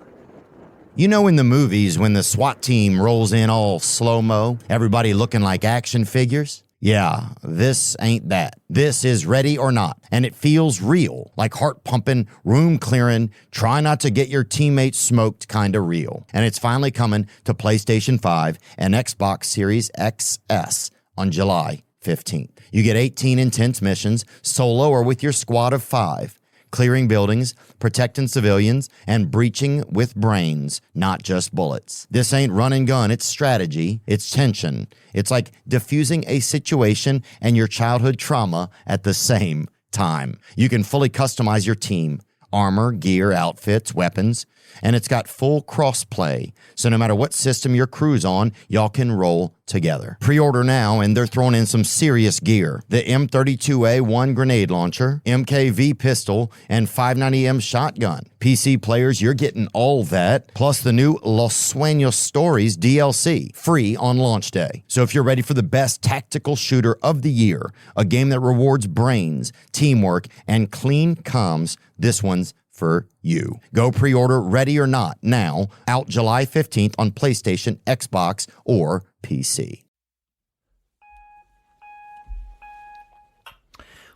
You know, in the movies, when the SWAT team rolls in all slow-mo, everybody looking like action figures? Yeah, this ain't that. This is Ready or Not, and it feels real, like heart-pumping, room-clearing, try not to get your teammates smoked kind of real. And it's finally coming to PlayStation 5 and Xbox Series XS on July 15th. You get 18 intense missions, solo or with your squad of 5. Clearing buildings, protecting civilians, and breaching with brains, not just bullets. This ain't run and gun, it's strategy, it's tension. It's like diffusing a situation and your childhood trauma at the same time. You can fully customize your team, armor, gear, outfits, weapons, and it's got full cross-play. So no matter what system your crew's on, y'all can roll together. Pre-order now, and they're throwing in some serious gear. The M32A1 grenade launcher, MKV pistol, and 590M shotgun. PC players, you're getting all that, plus the new Los Sueños Stories DLC, free on launch day. So if you're ready for the best tactical shooter of the year, a game that rewards brains, teamwork, and clean comms, this one's for you. Go pre-order Ready or Not now, out July 15th on PlayStation, Xbox, or PC.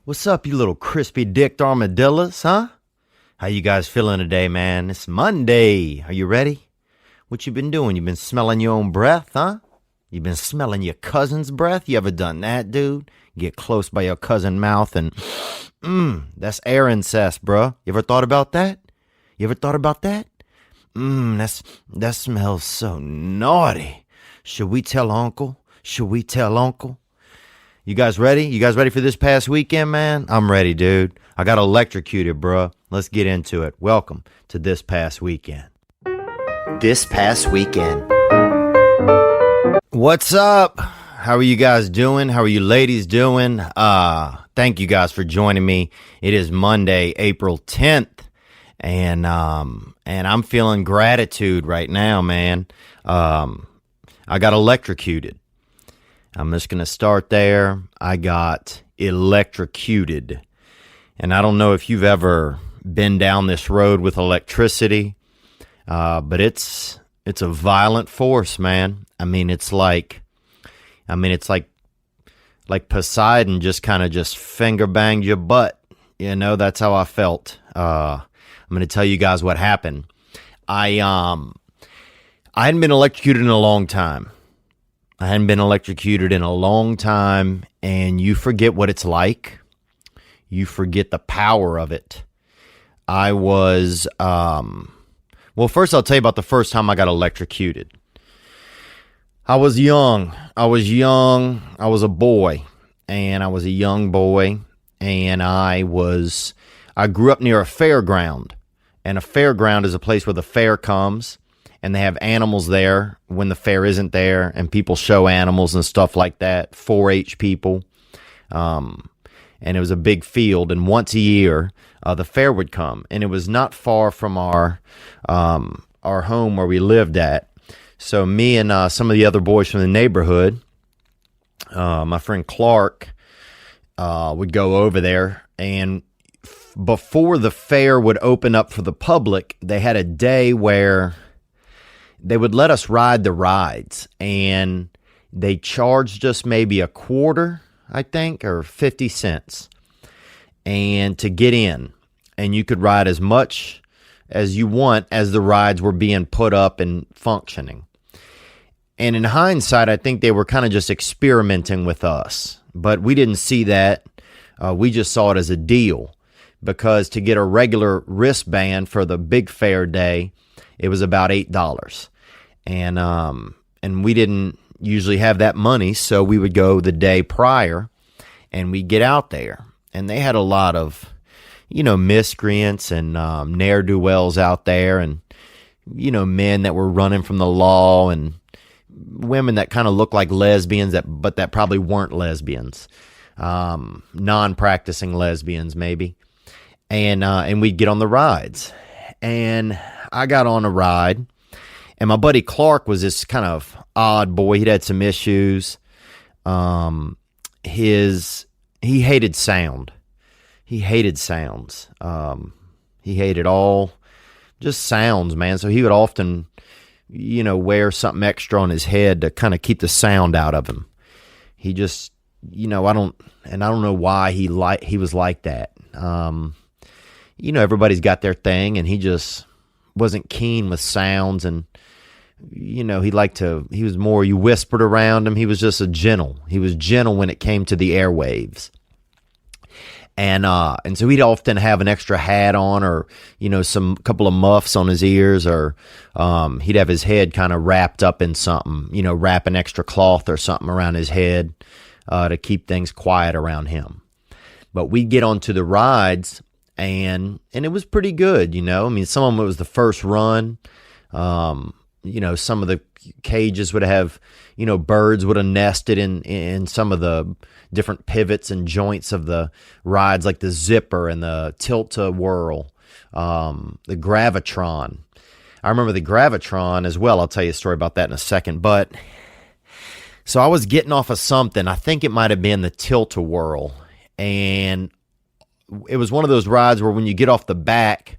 What's up, you little crispy-dicked armadillos, huh? How you guys feeling today, man? It's Monday. Are you ready? What you been doing? You been smelling your own breath, huh? You been smelling your cousin's breath? You ever done that, dude? Get close by your cousin's mouth and... that's air incest, bro. You ever thought about that? That smells so naughty. Should we tell Uncle? You guys ready? You guys ready for this past weekend, man? I'm ready, dude. I got electrocuted, bro. Let's get into it. Welcome to This Past Weekend. This Past Weekend. What's up? How are you guys doing? How are you ladies doing? Thank you guys for joining me. It is Monday, April 10th, and I'm feeling gratitude right now, man. I got electrocuted. I'm just going to start there. I got electrocuted. And I don't know if you've ever been down this road with electricity, but it's a violent force, man. It's like Poseidon just kind of just finger banged your butt. You know, that's how I felt. I'm going to tell you guys what happened. I hadn't been electrocuted in a long time. And you forget what it's like. You forget the power of it. I was, well, first I'll tell you about the first time I got electrocuted. I was young. I was a boy, and I was a young boy, and I grew up near a fairground, and a fairground is a place where the fair comes, and they have animals there when the fair isn't there, and people show animals and stuff like that, 4-H people, and it was a big field, and once a year, the fair would come, and it was not far from our home where we lived at. So me and some of the other boys from the neighborhood, my friend Clark, would go over there. And before the fair would open up for the public, they had a day where they would let us ride the rides. And they charged us maybe a quarter I think, or 50 cents, and to get in. And you could ride as much as you want as the rides were being put up and functioning. And in hindsight, I think they were kind of just experimenting with us. But we didn't see that. We just saw it as a deal, because to get a regular wristband for the big fair day, it was about $8. And we didn't usually have that money, so we would go the day prior and we'd get out there. And they had a lot of, miscreants and ne'er-do-wells out there, and, men that were running from the law, and women that kind of looked like lesbians, but that probably weren't lesbians, non-practicing lesbians maybe. And we'd get on the rides. And I got on a ride, and my buddy Clark was this kind of odd boy. He'd had some issues. He hated sound. He hated sounds. He hated all just sounds, man. So he would often, wear something extra on his head to kind of keep the sound out of him. He just, I don't know why he was like that. Everybody's got their thing, and he just wasn't keen with sounds. And, he was more, you whispered around him. He was just he was gentle when it came to the airwaves. And so he'd often have an extra hat on, or, couple of muffs on his ears, or, he'd have his head kind of wrapped up in something, wrap an extra cloth or something around his head, to keep things quiet around him. But we'd get onto the rides, and it was pretty good, some of them, it was the first run. Some of the cages would have, birds would have nested in some of the different pivots and joints of the rides, like the zipper and the tilt-a-whirl, the gravitron. I remember the gravitron as well. I'll tell you a story about that in a second. But so I was getting off of something. I think it might have been the tilt-a-whirl. And it was one of those rides where when you get off the back,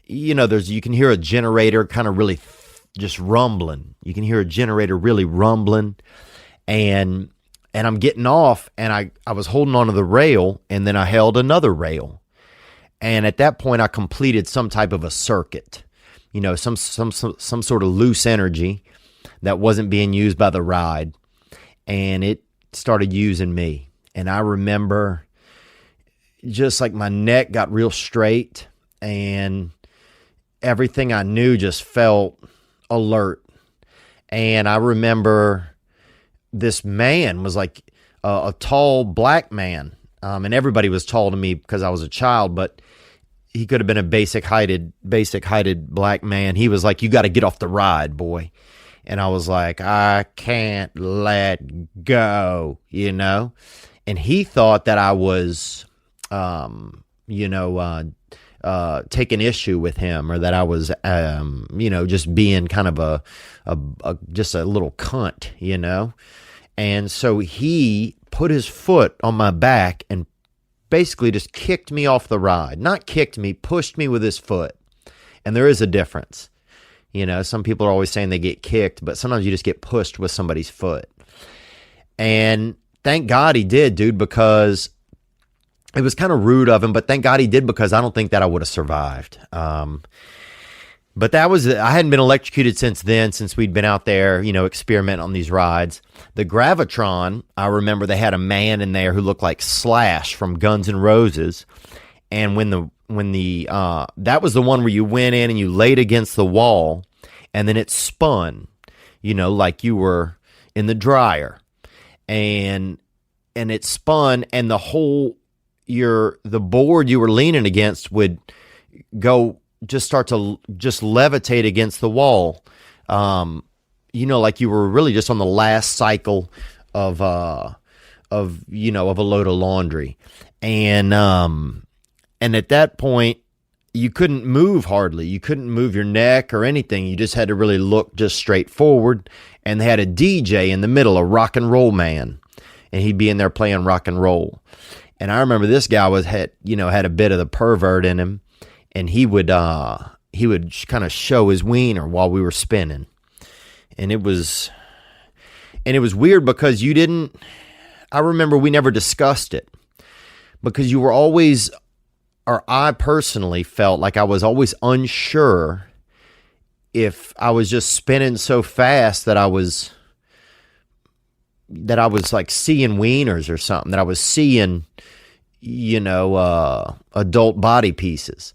you can hear a generator kind of really just rumbling. You can hear a generator really rumbling. And I'm getting off, and I was holding onto the rail, and then I held another rail. And at that point, I completed some type of a circuit, some sort of loose energy that wasn't being used by the ride. And it started using me. And I remember just like my neck got real straight, and everything I knew just felt alert. And I remember this man was like a tall black man. And everybody was tall to me because I was a child, but he could have been a basic heighted black man. He was like, "You got to get off the ride, boy." And I was like, "I can't let go," And he thought that I was, taking issue with him, or that I was, just being kind of just a little cunt, And so he put his foot on my back and basically just kicked me off the ride. Not kicked me, pushed me with his foot. And there is a difference. Some people are always saying they get kicked, but sometimes you just get pushed with somebody's foot. And thank God he did, dude, because it was kind of rude of him, but thank God he did, because I don't think that I would have survived. But I hadn't been electrocuted since then, since we'd been out there, experimenting on these rides. The Gravitron, I remember they had a man in there who looked like Slash from Guns N' Roses. And that was the one where you went in and you laid against the wall, and then it spun, like you were in the dryer. And it spun, and the board you were leaning against would start to levitate against the wall. Like you were really just on the last cycle of a load of laundry. And at that point, you couldn't move hardly. You couldn't move your neck or anything. You just had to really look just straight forward. And they had a DJ in the middle, a rock and roll man, and he'd be in there playing rock and roll. And I remember this guy had a bit of the pervert in him, and he would kind of show his wiener while we were spinning. And it was weird because I remember we never discussed it because you were always, or I personally felt like I was always unsure if I was just spinning so fast that I was like seeing wieners or something, that I was seeing, adult body pieces.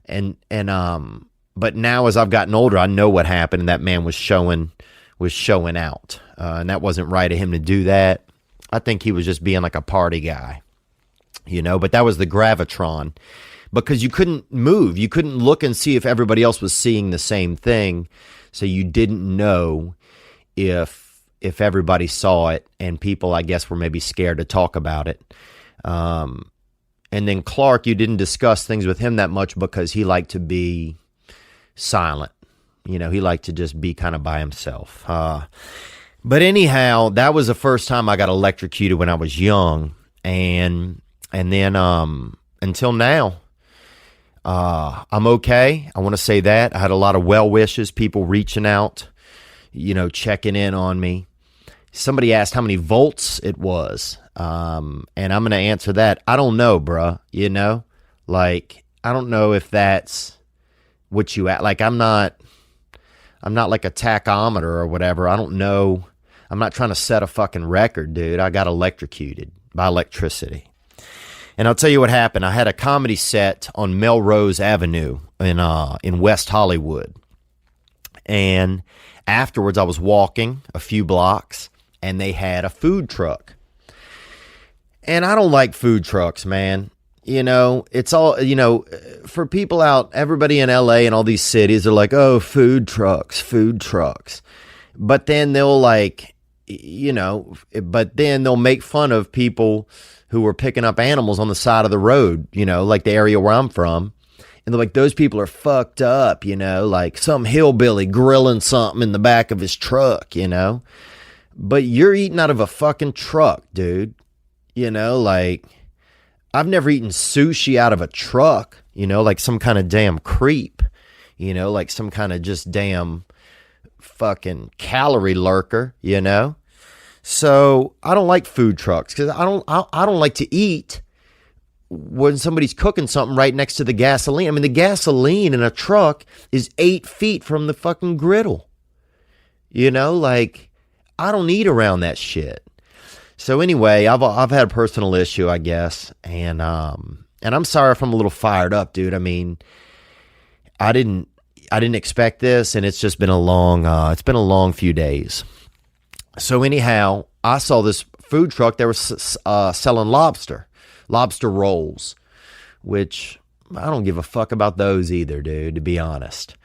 But now as I've gotten older, I know what happened, and that man was showing out. And that wasn't right of him to do that. I think he was just being like a party guy, but that was the gravitron, because you couldn't move. You couldn't look and see if everybody else was seeing the same thing. So you didn't know if everybody saw it, and people, I guess, were maybe scared to talk about it. And then Clark, you didn't discuss things with him that much because he liked to be silent. He liked to just be kind of by himself. But anyhow, that was the first time I got electrocuted when I was young. And then until now, I'm okay. I want to say that. I had a lot of well wishes, people reaching out, checking in on me. Somebody asked how many volts it was. And I'm going to answer that. I don't know, bruh. I don't know if that's what you at. Like, I'm not like a tachometer or whatever. I don't know. I'm not trying to set a fucking record, dude. I got electrocuted by electricity. And I'll tell you what happened. I had a comedy set on Melrose Avenue in West Hollywood. And afterwards, I was walking a few blocks, and they had a food truck. And I don't like food trucks, man. It's all, for people out, everybody in LA and all these cities are like, oh, food trucks. But then they'll they'll make fun of people who are picking up animals on the side of the road, like the area where I'm from. And they're like, those people are fucked up, like some hillbilly grilling something in the back of his truck, But you're eating out of a fucking truck, dude. I've never eaten sushi out of a truck, like some kind of damn creep, like some kind of just damn fucking calorie lurker, So I don't like food trucks because I don't like to eat when somebody's cooking something right next to the gasoline. I mean, the gasoline in a truck is 8 feet from the fucking griddle, I don't eat around that shit. So anyway, I've had a personal issue, I guess, and I'm sorry if I'm a little fired up, dude. I mean, I didn't expect this, and it's just been a long few days. So anyhow, I saw this food truck. They were selling lobster rolls, which I don't give a fuck about those either, dude, to be honest.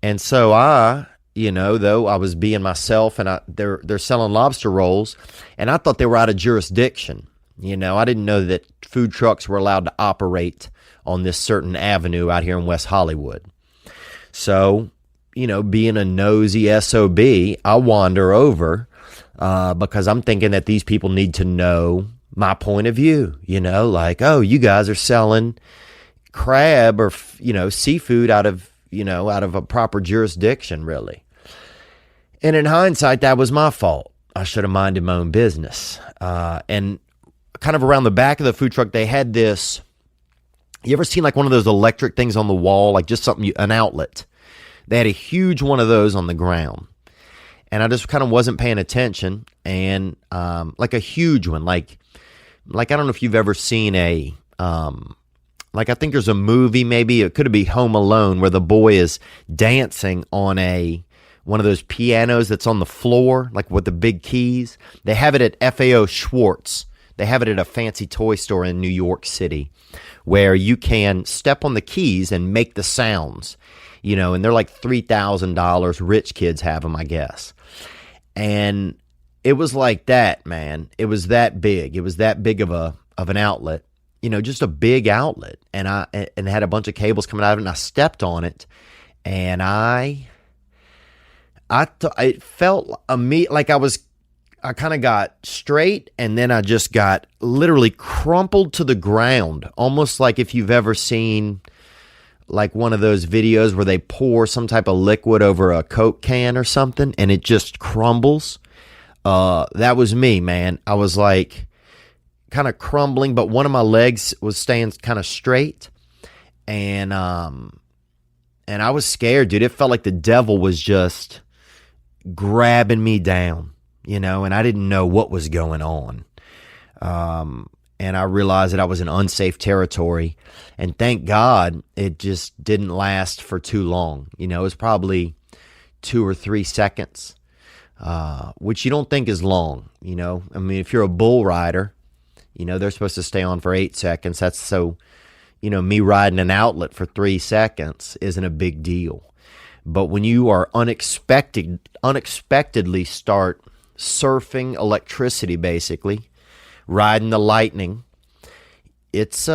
And so though I was being myself, and they're selling lobster rolls, and I thought they were out of jurisdiction. I didn't know that food trucks were allowed to operate on this certain avenue out here in West Hollywood. So, being a nosy SOB, I wander over because I'm thinking that these people need to know my point of view. Like, oh, you guys are selling crab or seafood out of a proper jurisdiction, really. And in hindsight, that was my fault. I should have minded my own business. And kind of around the back of the food truck, they had this. You ever seen like one of those electric things on the wall, like just an outlet? They had a huge one of those on the ground. And I just kind of wasn't paying attention. And like a huge one, like I don't know if you've ever seen like I think there's a movie, maybe it could be Home Alone, where the boy is dancing on one of those pianos that's on the floor, like with the big keys. They have it at FAO Schwartz. They have it at a fancy toy store in New York City, where you can step on the keys and make the sounds, and they're like $3,000. Rich kids have them, I guess. And it was like that, man. It was that big. It was that big of an outlet, just a big outlet. And it had a bunch of cables coming out of it, and I stepped on it, and it felt like I kind of got straight, and then I just got literally crumpled to the ground, almost like if you've ever seen like one of those videos where they pour some type of liquid over a Coke can or something, and it just crumbles. That was me, man. I was like, kind of crumbling, but one of my legs was staying kind of straight. And I was scared, dude. It felt like the devil was just grabbing me down, and I didn't know what was going on. And I realized that I was in unsafe territory, and thank God it just didn't last for too long. It was probably 2 or 3 seconds, which you don't think is long. I mean, if you're a bull rider, they're supposed to stay on for 8 seconds. That's so, me riding an outlet for 3 seconds isn't a big deal. But when you are unexpectedly start surfing electricity, basically, riding the lightning, it's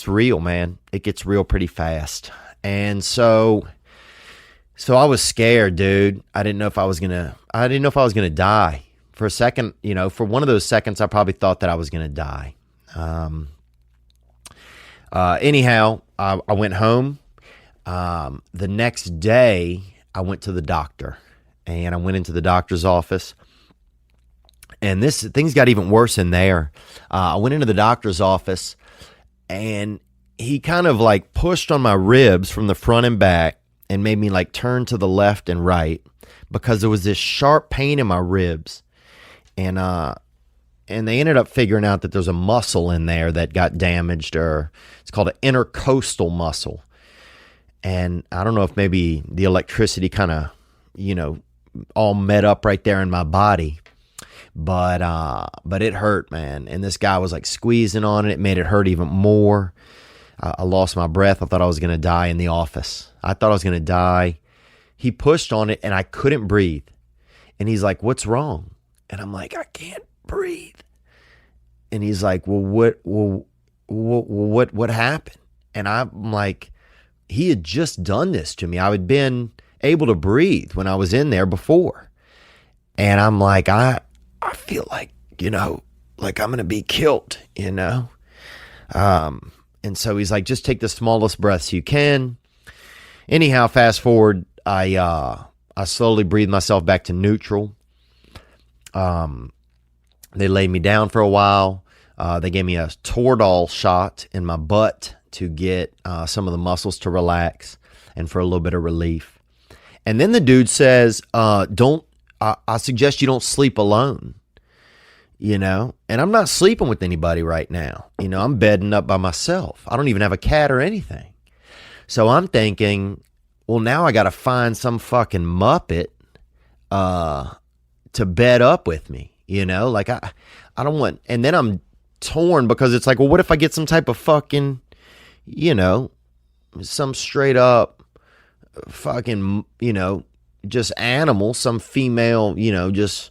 real, man. It gets real pretty fast. And so I was scared, dude. I didn't know if I was gonna die. For a second, for one of those seconds, I probably thought that I was gonna die. Anyhow, I went home. The next day, I went to the doctor, and I went into the doctor's office. And things got even worse in there. I went into the doctor's office, and he kind of like pushed on my ribs from the front and back and made me like turn to the left and right because there was this sharp pain in my ribs. And they ended up figuring out that there's a muscle in there that got damaged, or it's called an intercostal muscle. And I don't know if maybe the electricity kind of, all met up right there in my body. But it hurt, man. And this guy was like squeezing on it. It made it hurt even more. I lost my breath. I thought I was going to die in the office. I thought I was going to die. He pushed on it and I couldn't breathe. And he's like, "What's wrong?" And I'm like, "I can't breathe." And he's like, what happened? And I'm like, he had just done this to me. I had been able to breathe when I was in there before. And I'm like, I feel like, like I'm going to be killed, And so he's like, "Just take the smallest breaths you can." Anyhow, fast forward, I slowly breathed myself back to neutral. They laid me down for a while. They gave me a Toradol shot in my butt to get some of the muscles to relax and for a little bit of relief. And then the dude says, I suggest you don't sleep alone, and I'm not sleeping with anybody right now. I'm bedding up by myself. I don't even have a cat or anything. So I'm thinking, well, now I got to find some fucking Muppet to bed up with me, like I don't want, and then I'm torn because it's like, well, what if I get some type of fucking, some straight up fucking, just animal, some female, just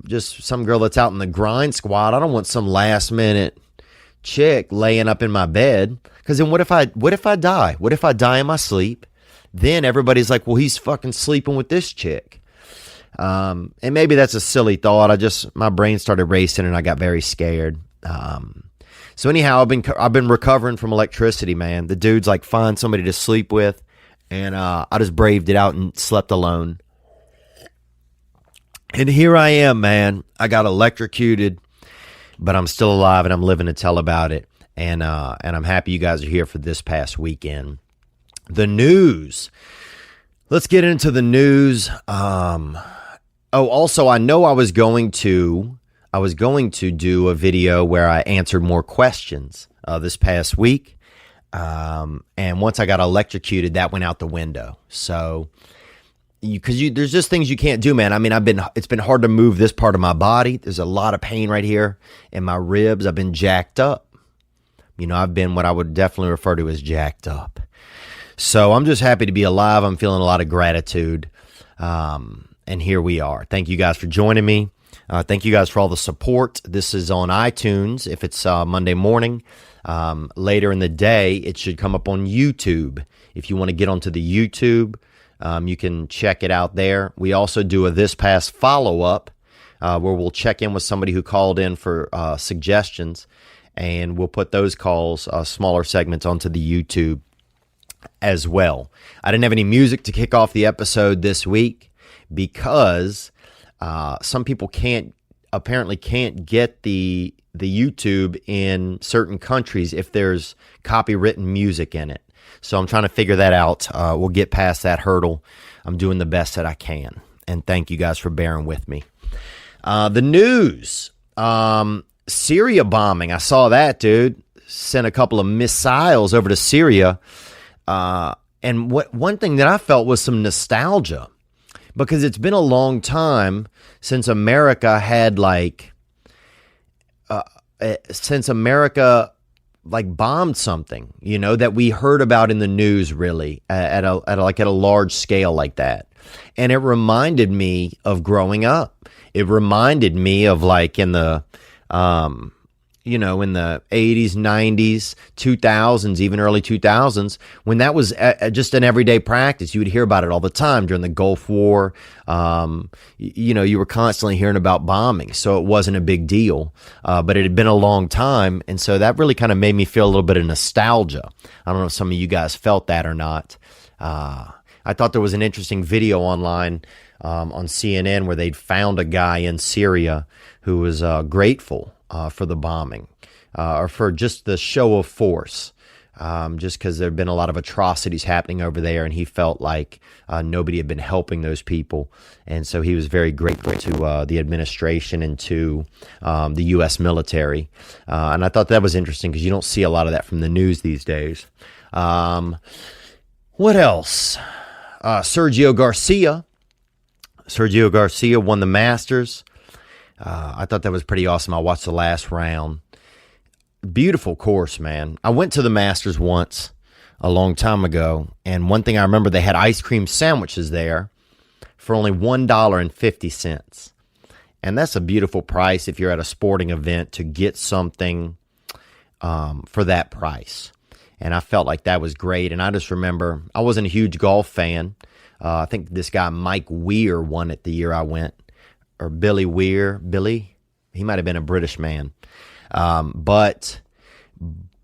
some girl that's out in the grind squad. I don't want some last minute chick laying up in my bed. Because then what if I die? What if I die in my sleep? Then everybody's like, well, he's fucking sleeping with this chick. And maybe that's a silly thought. My brain started racing and I got very scared. So anyhow, I've been recovering from electricity, man. The dude's like, find somebody to sleep with. And I just braved it out and slept alone. And here I am, man. I got electrocuted, but I'm still alive and I'm living to tell about it. And I'm happy you guys are here for this past weekend. The news. Let's get into the news. Also, I know I was going to do a video where I answered more questions this past week. And once I got electrocuted, that went out the window. So, there's just things you can't do, man. I mean, it's been hard to move this part of my body. There's a lot of pain right here in my ribs. I've been jacked up. I've been what I would definitely refer to as jacked up. So I'm just happy to be alive. I'm feeling a lot of gratitude. And here we are. Thank you guys for joining me. Thank you guys for all the support. This is on iTunes. If it's Monday morning, later in the day, it should come up on YouTube. If you want to get onto the YouTube, you can check it out there. We also do a This Past follow-up where we'll check in with somebody who called in for suggestions, and we'll put those calls, smaller segments, onto the YouTube as well. I didn't have any music to kick off the episode this week because some people can't apparently can't get the YouTube in certain countries if there's copywritten music in it. So I'm trying to figure that out. We'll get past that hurdle. I'm doing the best that I can. And thank you guys for bearing with me. The news. Syria bombing. I saw that, dude. Sent a couple of missiles over to Syria. And one thing that I felt was some nostalgia. Because it's been a long time since America had bombed something, that we heard about in the news, really at a large scale like that. And it reminded me of growing up. It reminded me of in the in the 80s, 90s, 2000s, even early 2000s, when that was just an everyday practice. You would hear about it all the time during the Gulf War. You were constantly hearing about bombing, so it wasn't a big deal. But it had been a long time, and so that really kind of made me feel a little bit of nostalgia. I don't know if some of you guys felt that or not. I thought there was an interesting video online on CNN where they'd found a guy in Syria who was grateful for the bombing, or for just the show of force, just because there had been a lot of atrocities happening over there, and he felt like nobody had been helping those people. And so he was very grateful to the administration and to the U.S. military. And I thought that was interesting because you don't see a lot of that from the news these days. What else? Sergio Garcia won the Masters. I thought that was pretty awesome. I watched the last round. Beautiful course, man. I went to the Masters once a long time ago, and one thing I remember, they had ice cream sandwiches there for only $1.50. And that's a beautiful price if you're at a sporting event to get something for that price. And I felt like that was great. And I just remember, I wasn't a huge golf fan. I think this guy Mike Weir won it the year I went. Or Billy Weir. He might have been a British man. But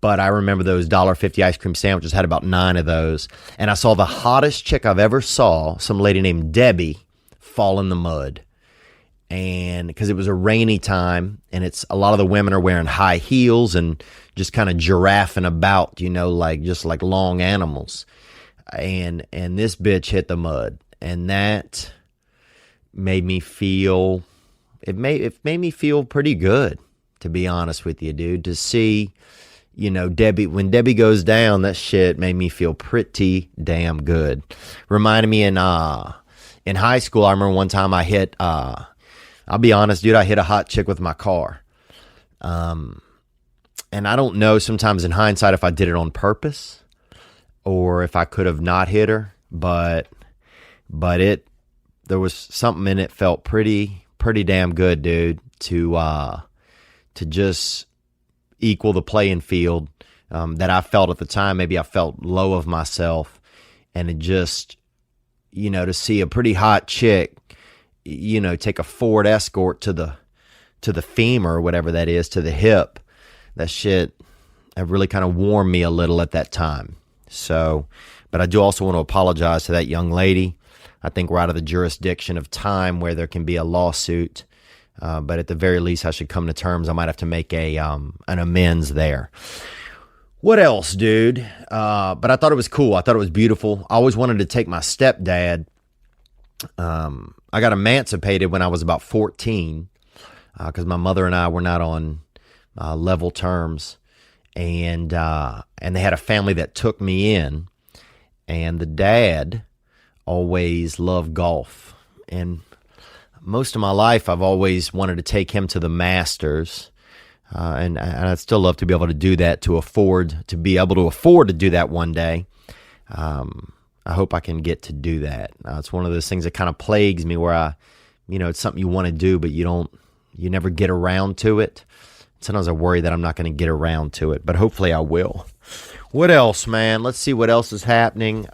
I remember those $1.50 ice cream sandwiches, had about 9 of those. And I saw the hottest chick I've ever saw, some lady named Debbie, fall in the mud. And because it was a rainy time, and it's a lot of the women are wearing high heels and just kind of giraffing about, like long animals. And this bitch hit the mud. And that made me feel, it made me feel pretty good, to be honest with you, dude. To see, Debbie, when Debbie goes down, that shit made me feel pretty damn good. Reminded me in high school, I remember one time I hit, I'll be honest, dude, I hit a hot chick with my car. And I don't know sometimes in hindsight if I did it on purpose or if I could have not hit her, but there was something in it felt pretty damn good, dude, to just equal the playing field that I felt at the time. Maybe I felt low of myself, and it just, to see a pretty hot chick, take a Ford Escort to the femur or whatever that is, to the hip, that shit, it really kind of warmed me a little at that time. So, but I do also want to apologize to that young lady. I think we're out of the jurisdiction of time where there can be a lawsuit. But at the very least, I should come to terms. I might have to make an amends there. What else, dude? But I thought it was cool. I thought it was beautiful. I always wanted to take my stepdad. I got emancipated when I was about 14 because my mother and I were not on level terms. And they had a family that took me in. And the dad always loved golf, and most of my life I've always wanted to take him to the Masters, and I'd still love to be able to do that, to be able to afford to do that one day. I hope I can get to do that. It's one of those things that kind of plagues me where it's something you want to do, but you never get around to it. Sometimes I worry that I'm not going to get around to it, but hopefully I will. What else, man? Let's see what else is happening.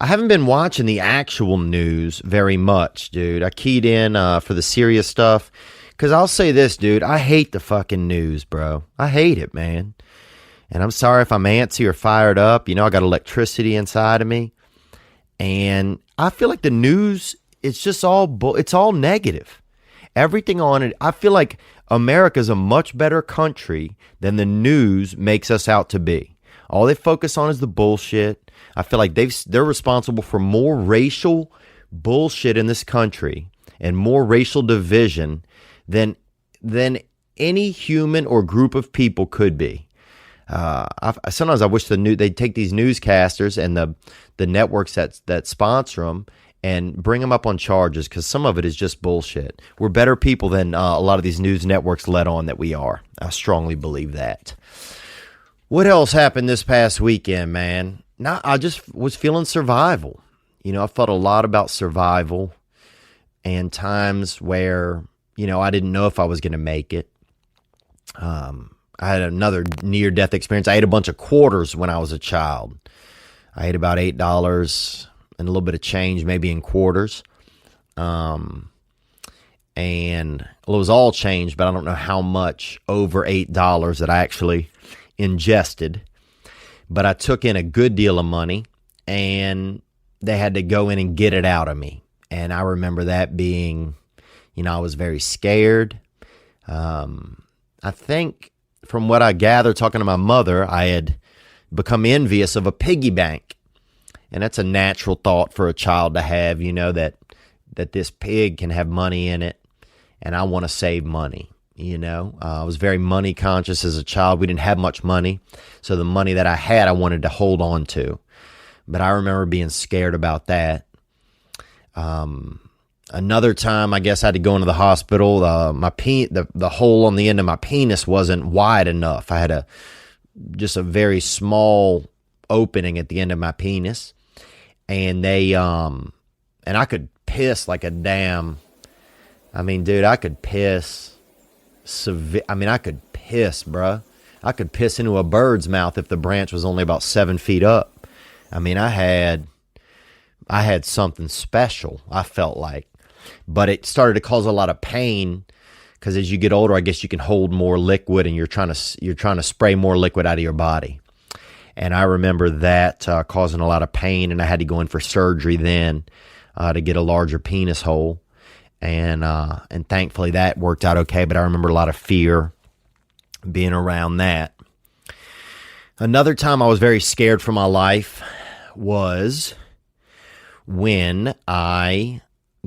I haven't been watching the actual news very much, dude. I keyed in for the serious stuff. Because I'll say this, dude. I hate the fucking news, bro. I hate it, man. And I'm sorry if I'm antsy or fired up. I got electricity inside of me. And I feel like the news, it's just it's all negative. Everything on it. I feel like America's a much better country than the news makes us out to be. All they focus on is the bullshit. I feel like they're responsible for more racial bullshit in this country and more racial division than any human or group of people could be. Sometimes I wish they'd take these newscasters and the networks that sponsor them and bring them up on charges, because some of it is just bullshit. We're better people than a lot of these news networks let on that we are. I strongly believe that. What else happened this past weekend, man? I just was feeling survival. I felt a lot about survival and times where, I didn't know if I was going to make it. I had another near-death experience. I ate a bunch of quarters when I was a child. I ate about $8 and a little bit of change, maybe in quarters. And it was all change, but I don't know how much over $8 that I actually ingested. But I took in a good deal of money, and they had to go in and get it out of me. And I remember that being, I was very scared. I think from what I gathered talking to my mother, I had become envious of a piggy bank. And that's a natural thought for a child to have, that this pig can have money in it, and I want to save money. I was very money conscious as a child. We didn't have much money, so the money that I had, I wanted to hold on to. But I remember being scared about that. Another time, I guess I had to go into the hospital. The hole on the end of my penis wasn't wide enough. I had just a very small opening at the end of my penis, and and I could piss like a damn. I mean, dude, I could piss. I could piss, bruh. I could piss into a bird's mouth if the branch was only about 7 feet up. I mean, I had something special, I felt like. But it started to cause a lot of pain, because as you get older, I guess you can hold more liquid, and you're trying to spray more liquid out of your body. And I remember that causing a lot of pain, and I had to go in for surgery then to get a larger penis hole. And thankfully that worked out okay, but I remember a lot of fear being around that. Another time I was very scared for my life was when I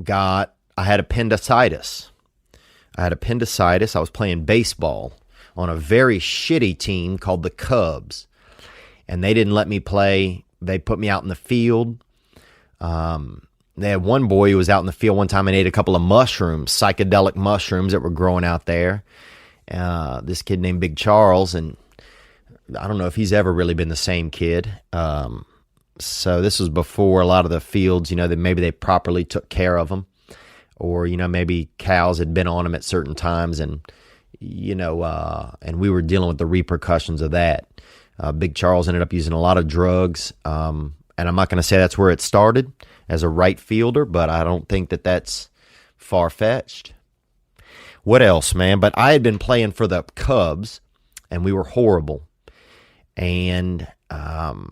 had appendicitis. I was playing baseball on a very shitty team called the Cubs, and they didn't let me play. They put me out in the field. They had one boy who was out in the field one time and ate a couple of mushrooms, psychedelic mushrooms that were growing out there. This kid named Big Charles, and I don't know if he's ever really been the same kid. So this was before a lot of the fields, that maybe they properly took care of them, or, maybe cows had been on them at certain times, and, and we were dealing with the repercussions of that. Big Charles ended up using a lot of drugs, and I'm not going to say that's where it started as a right fielder, but I don't think that that's far-fetched. What else, man? But I had been playing for the Cubs, and we were horrible. And I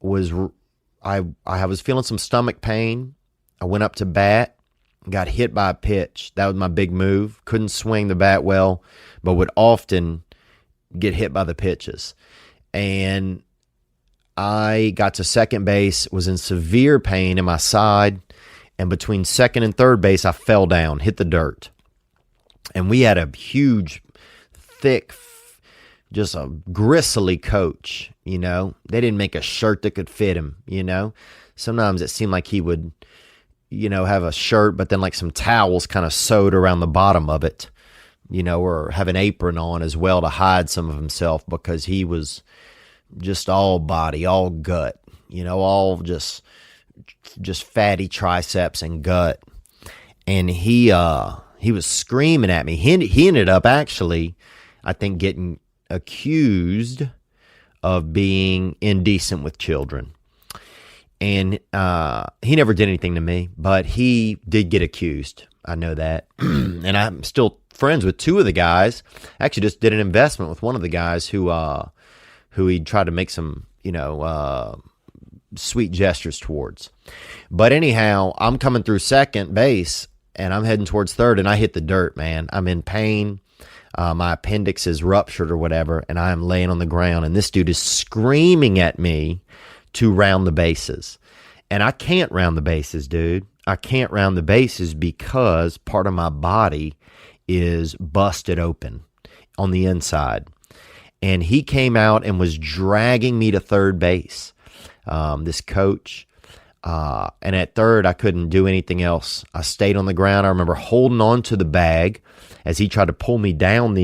was feeling some stomach pain. I went up to bat, got hit by a pitch. That was my big move. Couldn't swing the bat well, but would often get hit by the pitches. And I got to second base, was in severe pain in my side, and between second and third base, I fell down, hit the dirt. And we had a huge, thick, just a gristly coach, They didn't make a shirt that could fit him, Sometimes it seemed like he would, have a shirt, but then like some towels kind of sewed around the bottom of it, or have an apron on as well to hide some of himself, because he was just all body, all gut, all just fatty triceps and gut. And he was screaming at me. He ended up actually, I think, getting accused of being indecent with children. And he never did anything to me, but he did get accused. I know that. And I'm still friends with two of the guys. Actually just did an investment with one of the guys who he tried to make some, sweet gestures towards. But anyhow, I'm coming through second base, and I'm heading towards third, and I hit the dirt, man. I'm in pain. My appendix is ruptured or whatever, and I am laying on the ground, and this dude is screaming at me to round the bases. And I can't round the bases, dude. I can't round the bases because part of my body is busted open on the inside. And he came out and was dragging me to third base, this coach. And at third, I couldn't do anything else. I stayed on the ground. I remember holding on to the bag as he tried to pull me down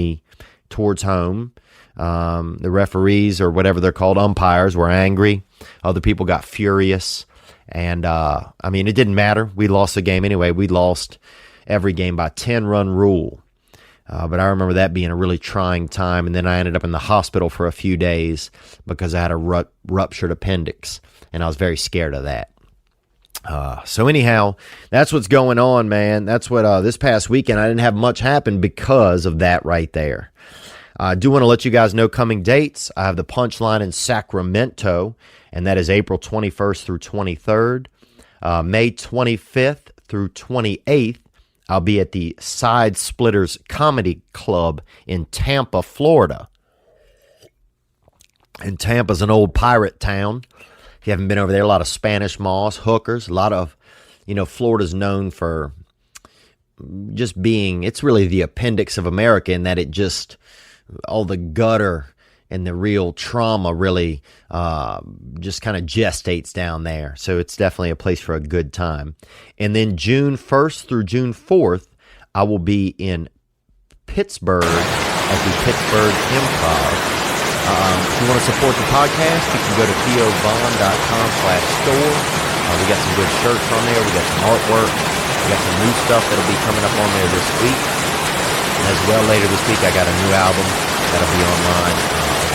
towards home. The referees, or whatever they're called, umpires, were angry. Other people got furious. And, it didn't matter. We lost the game anyway. We lost every game by 10-run rule. But I remember that being a really trying time. And then I ended up in the hospital for a few days because I had a ruptured appendix. And I was very scared of that. So anyhow, that's what's going on, man. That's what this past weekend, I didn't have much happen because of that right there. I do want to let you guys know coming dates. I have the Punchline in Sacramento, and that is April 21st through 23rd. May 25th through 28th, I'll be at the Side Splitters Comedy Club in Tampa, Florida. And Tampa's an old pirate town. If you haven't been over there, a lot of Spanish moss, hookers, a lot of, Florida's known for just being, it's really the appendix of America in that it just, all the gutter and the real trauma really just kind of gestates down there. So it's definitely a place for a good time. And then June 1st through June 4th, I will be in Pittsburgh at the Pittsburgh Improv. If you want to support the podcast, you can go to theobond.com/store. We got some good shirts on there. We got some artwork. We got some new stuff that'll be coming up on there this week. And as well, later this week, I got a new album that'll be online.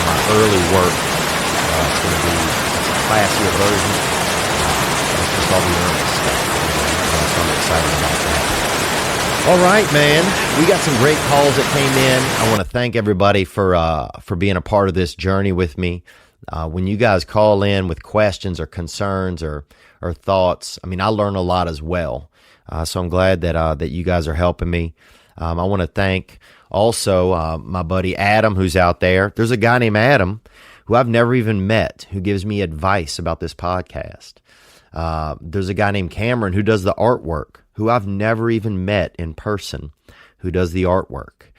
My early work. It's going to be a classier version. It's just all the early stuff. So I'm excited about that. All right, man. We got some great calls that came in. I want to thank everybody for being a part of this journey with me. When you guys call in with questions or concerns or thoughts, I learn a lot as well. So I'm glad that you guys are helping me. I want to thank also my buddy Adam, who's out there. There's a guy named Adam who I've never even met who gives me advice about this podcast. There's a guy named Cameron who does the artwork, who I've never even met in person, who does the artwork.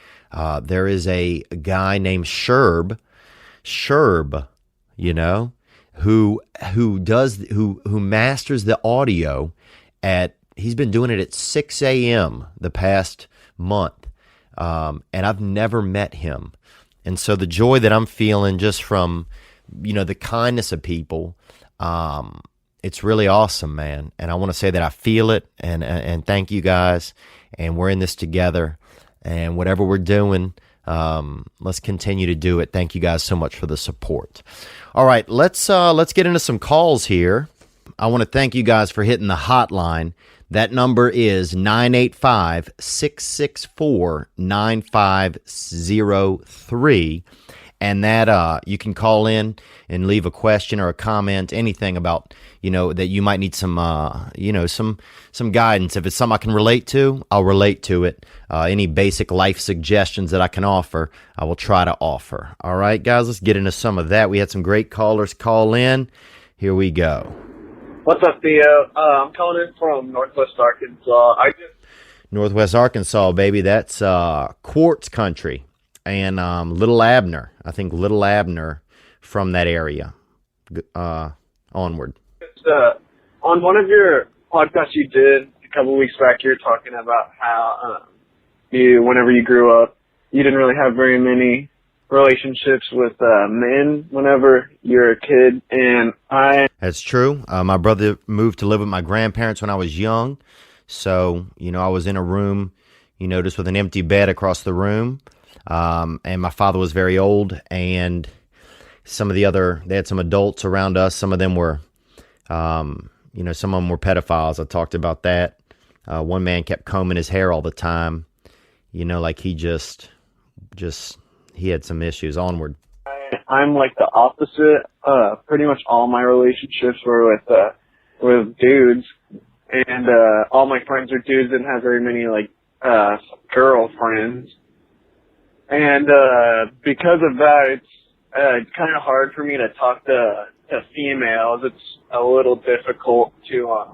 There is a guy named Sherb, who masters the audio he's been doing it at 6 a.m. the past month. And I've never met him. And so the joy that I'm feeling just from, the kindness of people, it's really awesome, man. And I want to say that I feel it, and thank you guys. And we're in this together. And whatever we're doing, let's continue to do it. Thank you guys so much for the support. All right, let's get into some calls here. I want to thank you guys for hitting the hotline. That number is 985-664-9503. And that you can call in and leave a question or a comment, anything about, that you might need some guidance. If it's something I can relate to, I'll relate to it. Any basic life suggestions that I can offer, I will try to offer. All right, guys, let's get into some of that. We had some great callers call in. Here we go. What's up, Theo? I'm calling in from Northwest Arkansas. Northwest Arkansas, baby. That's quartz country. And Little Abner. I think Little Abner from that area. Onward. On one of your podcasts you did a couple of weeks back, you were talking about how whenever you grew up, you didn't really have very many relationships with men whenever you were a kid. And That's true. My brother moved to live with my grandparents when I was young. So, I was in a room, just with an empty bed across the room. And my father was very old, and they had some adults around us. Some of them were, some of them were pedophiles. I talked about that. One man kept combing his hair all the time. Like he he had some issues. Onward. I'm like the opposite. Pretty much all my relationships were with dudes. and all my friends were dudes, didn't have very many like girlfriends, and because of that, it's kind of hard for me to talk to females. It's a little difficult to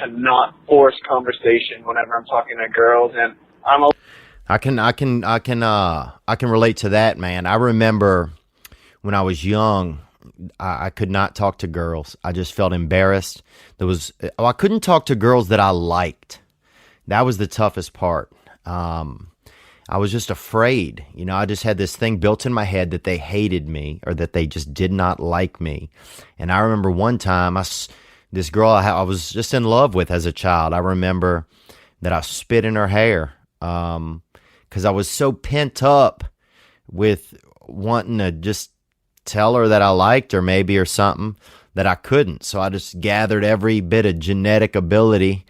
not force conversation whenever I'm talking to girls, and I can relate to that, man. I remember when I was young, I could not talk to girls. I just felt embarrassed. I couldn't talk to girls that I liked. That was the toughest part. I was just afraid. You know, I just had this thing built in my head that they hated me or that they just did not like me. And I remember one time, this girl I was just in love with as a child, I remember that I spit in her hair because I was so pent up with wanting to just tell her that I liked her maybe or something that I couldn't. So I just gathered every bit of genetic ability,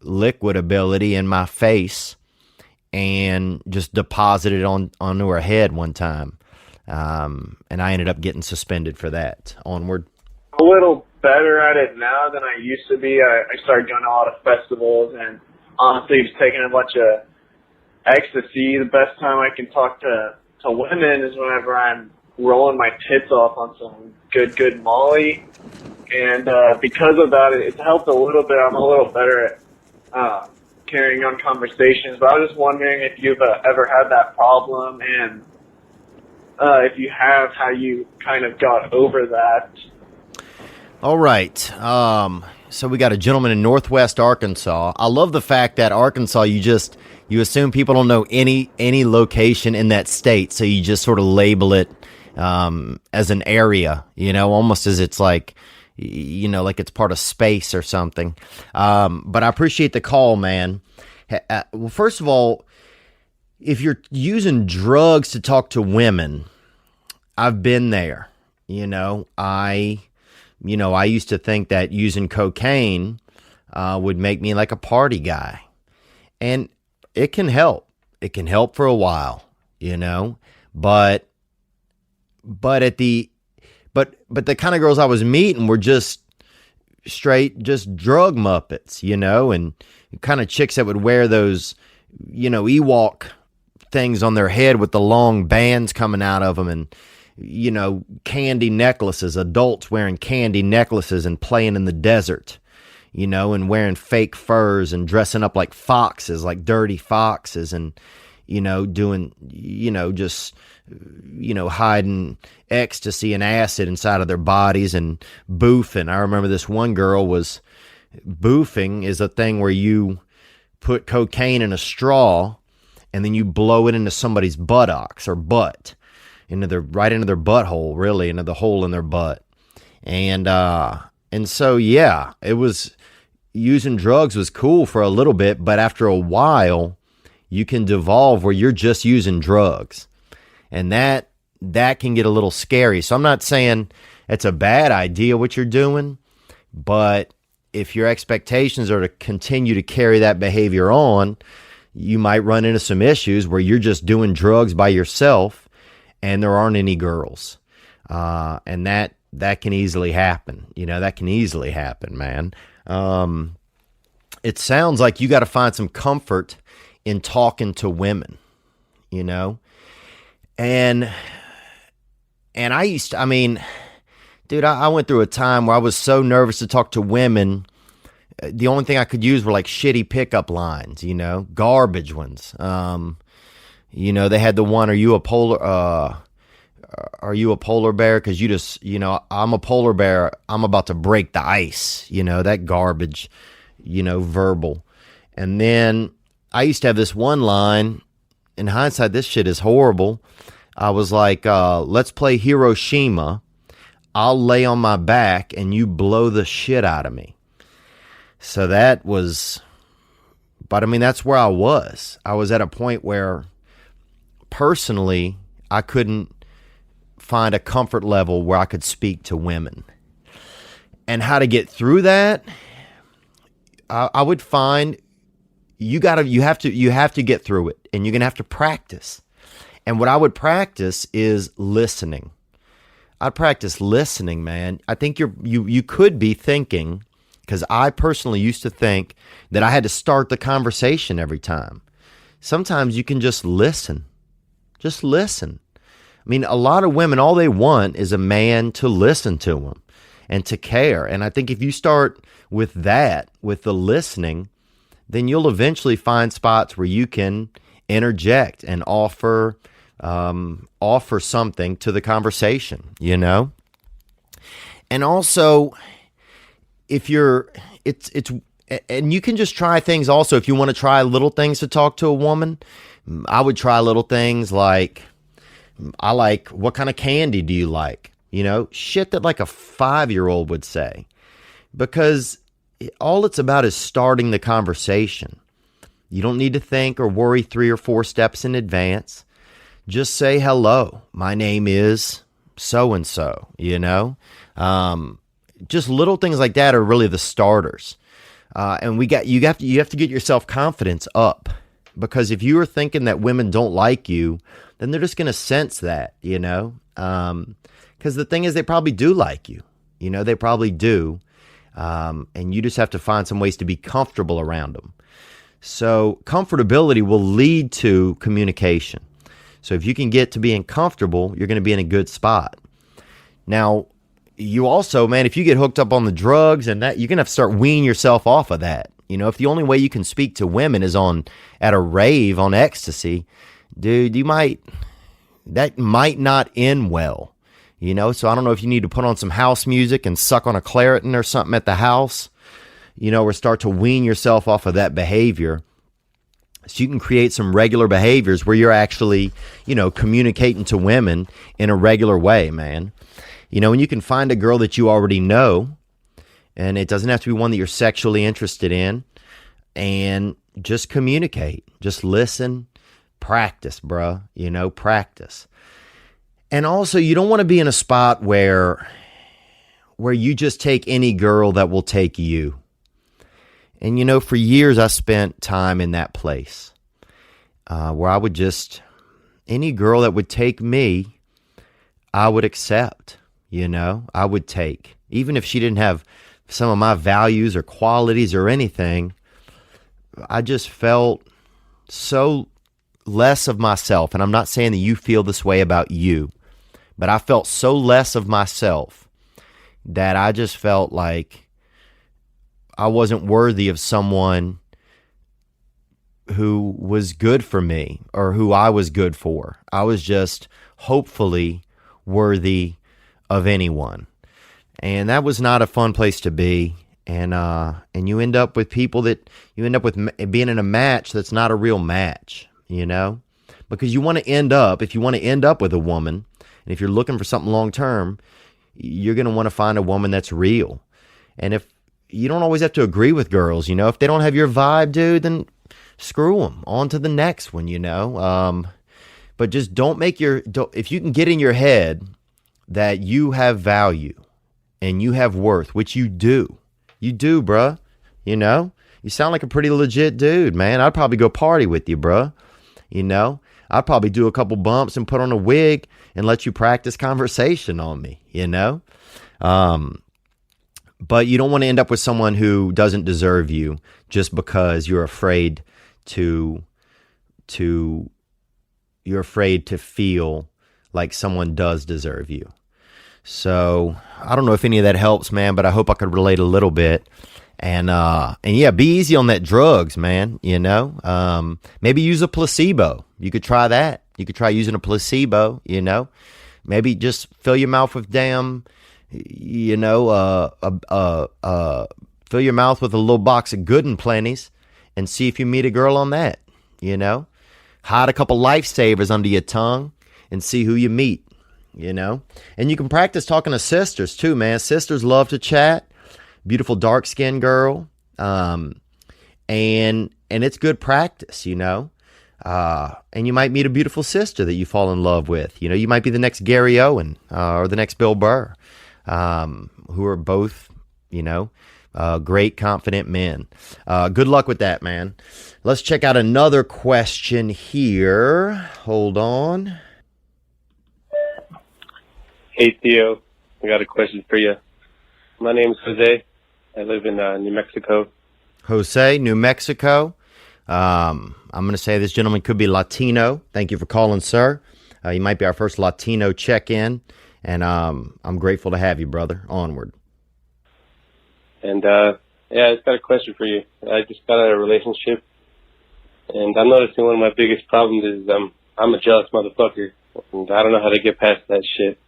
liquid ability in my face and just deposited onto her head one time. And I ended up getting suspended for that. Onward. A little better at it now than I used to be. I started going to a lot of festivals, and honestly just taking a bunch of ecstasy. The best time I can talk to women is whenever I'm rolling my tits off on some good Molly. And because of that, it's helped a little bit. I'm a little better at carrying on conversations. But I was just wondering if you've ever had that problem, and if you have, how you kind of got over that. All right. So we got a gentleman in Northwest Arkansas. I love the fact that Arkansas, you assume people don't know any location in that state, so you just sort of label it as an area, you know, almost as it's like, you know, like it's part of space or something. But I appreciate the call, man. Well, first of all, if you're using drugs to talk to women, I've been there. You know, I used to think that using cocaine would make me like a party guy. And it can help. It can help for a while, you know. But the kind of girls I was meeting were just drug muppets, you know, and kind of chicks that would wear those, you know, Ewok things on their head with the long bands coming out of them, and, you know, candy necklaces, adults wearing candy necklaces and playing in the desert, you know, and wearing fake furs and dressing up like foxes, like dirty foxes, and, you know, doing, you know, just, you know, hiding ecstasy and acid inside of their bodies and boofing. I remember this one girl was boofing is a thing where you put cocaine in a straw and then you blow it into somebody's buttocks or butt, right into their butthole, really, into the hole in their butt. And so, yeah, it was, using drugs was cool for a little bit, but after a while, you can devolve where you're just using drugs. And that can get a little scary. So I'm not saying it's a bad idea what you're doing, but if your expectations are to continue to carry that behavior on, you might run into some issues where you're just doing drugs by yourself and there aren't any girls. And that can easily happen. You know, that can easily happen, man. It sounds like you got to find some comfort in talking to women, you know? And I mean, dude, I went through a time where I was so nervous to talk to women. The only thing I could use were like shitty pickup lines, you know, garbage ones. You know, they had the one, are you a polar bear? Cause you just, you know, I'm a polar bear. I'm about to break the ice, you know, that garbage, you know, verbal. And then I used to have this one line. In hindsight, this shit is horrible. I was like, let's play Hiroshima. I'll lay on my back and you blow the shit out of me. So that was, but I mean, that's where I was. I was at a point where personally, I couldn't find a comfort level where I could speak to women. And how to get through that, I would find you have to get through it, and you're going to have to practice. And what I would practice is listening. I'd practice listening, man. I think you could be thinking, because I personally used to think that I had to start the conversation every time. Sometimes you can just listen. Just listen. I mean, a lot of women, all they want is a man to listen to them and to care. And I think if you start with that, with the listening, then you'll eventually find spots where you can interject and offer something to the conversation, you know? And also, if you're, and you can just try things also. If you want to try little things to talk to a woman, I would try little things like, what kind of candy do you like? You know, shit that like a 5-year-old would say, because all it's about is starting the conversation. You don't need to think or worry 3 or 4 steps in advance. Just say, hello, my name is so-and-so, you know? Just little things like that are really the starters. And you have to get your self-confidence up, because if you are thinking that women don't like you, then they're just going to sense that, you know? Because the thing is, they probably do like you, you know, they probably do. And you just have to find some ways to be comfortable around them. So comfortability will lead to communication. So if you can get to being comfortable, you're going to be in a good spot. Now, you also, man, if you get hooked up on the drugs and that, you're going to have to start weaning yourself off of that. You know, if the only way you can speak to women is at a rave on ecstasy, dude, that might not end well. You know, so I don't know if you need to put on some house music and suck on a Claritin or something at the house, you know, or start to wean yourself off of that behavior, so you can create some regular behaviors where you're actually, you know, communicating to women in a regular way, man. You know, and you can find a girl that you already know, and it doesn't have to be one that you're sexually interested in, and just communicate, just listen, practice, bruh, you know, practice. And also, you don't want to be in a spot where you just take any girl that will take you. And, you know, for years I spent time in that place where I would just, any girl that would take me, I would accept, you know, I would take. Even if she didn't have some of my values or qualities or anything, I just felt so less of myself. And I'm not saying that you feel this way about you, but I felt so less of myself that I just felt like I wasn't worthy of someone who was good for me or who I was good for. I was just hopefully worthy of anyone. And that was not a fun place to be. And you end up with people that you end up with being in a match that's not a real match, you know, because if you want to end up with a woman, and if you're looking for something long term, you're going to want to find a woman that's real. And if you don't always have to agree with girls, you know, if they don't have your vibe, dude, then screw them. On to the next one, you know. But just if you can get in your head that you have value and you have worth, which you do, bruh. You know, you sound like a pretty legit dude, man. I'd probably go party with you, bruh. You know, I'd probably do a couple bumps and put on a wig and let you practice conversation on me, you know? But you don't want to end up with someone who doesn't deserve you just because you're afraid to feel like someone does deserve you. So I don't know if any of that helps, man, but I hope I could relate a little bit. And yeah, be easy on that drugs, man, you know? Maybe use a placebo. You could try that. You could try using a placebo, you know? Maybe just fill your mouth with you know, fill your mouth with a little box of Good and Plenty's and see if you meet a girl on that, you know? Hide a couple lifesavers under your tongue and see who you meet, you know? And you can practice talking to sisters too, man. Sisters love to chat. Beautiful dark-skinned girl. And it's good practice, you know? And you might meet a beautiful sister that you fall in love with. You know, you might be the next Gary Owen or the next Bill Burr, who are both, you know, great, confident men. Good luck with that, man. Let's check out another question here. Hold on. Hey, Theo. I got a question for you. My name's Jose. I live in New Mexico. Jose, New Mexico. I'm going to say this gentleman could be Latino. Thank you for calling, sir. You might be our first Latino check-in, and I'm grateful to have you, brother. Onward. And yeah, I just got a question for you. I just got out of a relationship, and I'm noticing one of my biggest problems is I'm a jealous motherfucker, and I don't know how to get past that shit.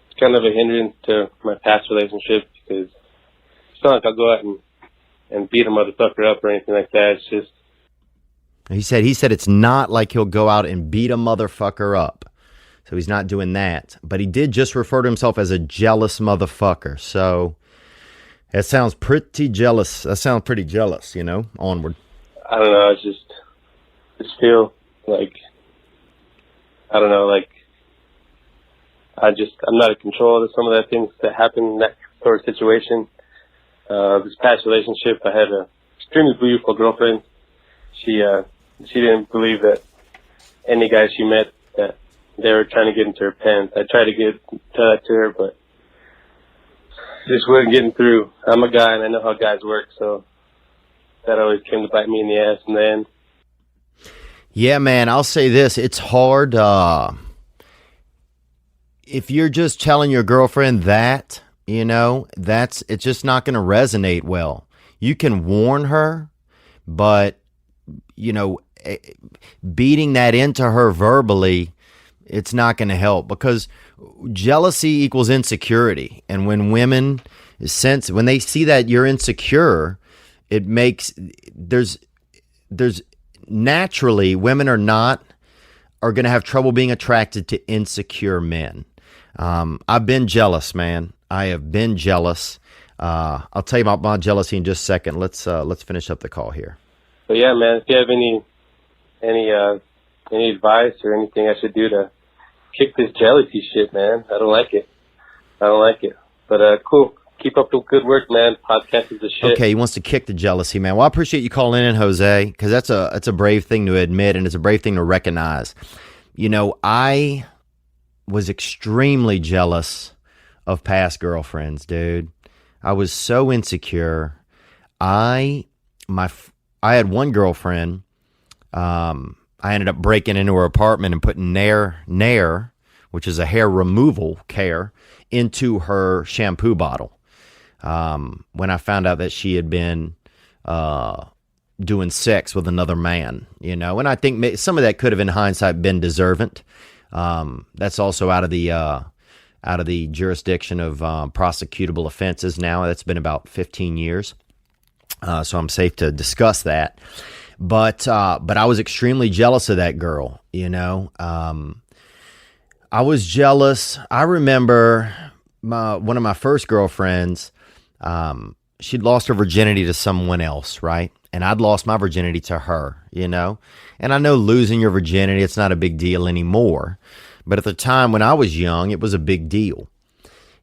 It's kind of a hindrance to my past relationship because it's not like I'll go out and beat a motherfucker up or anything like that. It's just He said it's not like he'll go out and beat a motherfucker up. So he's not doing that. But he did just refer to himself as a jealous motherfucker. So that sounds pretty jealous. That sounds pretty jealous, you know? Onward. I don't know. I just feel like, I don't know, like I'm not in control of some of the things that happen in that sort of situation. This past relationship, I had a extremely beautiful girlfriend. She didn't believe that any guy she met that they were trying to get into her pants. I tried to tell that to her, but just wasn't getting through. I'm a guy and I know how guys work, so that always came to bite me in the ass in the end. Yeah, man, I'll say this. It's hard. If you're just telling your girlfriend that, you know, it's just not going to resonate well. You can warn her, but, you know, beating that into her verbally, it's not going to help because jealousy equals insecurity. And when when they see that you're insecure, it makes, there's naturally women are going to have trouble being attracted to insecure men. I've been jealous, man. I have been jealous. I'll tell you about my jealousy in just a second. Let's finish up the call here. So yeah, man, if you have any advice or anything I should do to kick this jealousy shit, man, I don't like it. But cool. Keep up the good work, man. Podcast is the shit. Okay, he wants to kick the jealousy, man. Well, I appreciate you calling in, Jose, because that's a brave thing to admit, and it's a brave thing to recognize. You know, I was extremely jealous of past girlfriends, dude. I was so insecure. I had one girlfriend. I ended up breaking into her apartment and putting Nair, which is a hair removal care, into her shampoo bottle. When I found out that she had been doing sex with another man, you know, and I think some of that could have, in hindsight, been deserving. That's also out of the jurisdiction of prosecutable offenses now. That's been about 15 years, so I'm safe to discuss that. But I was extremely jealous of that girl, you know. I was jealous. I remember one of my first girlfriends, she'd lost her virginity to someone else, right? And I'd lost my virginity to her, you know? And I know losing your virginity, it's not a big deal anymore. But at the time when I was young, it was a big deal.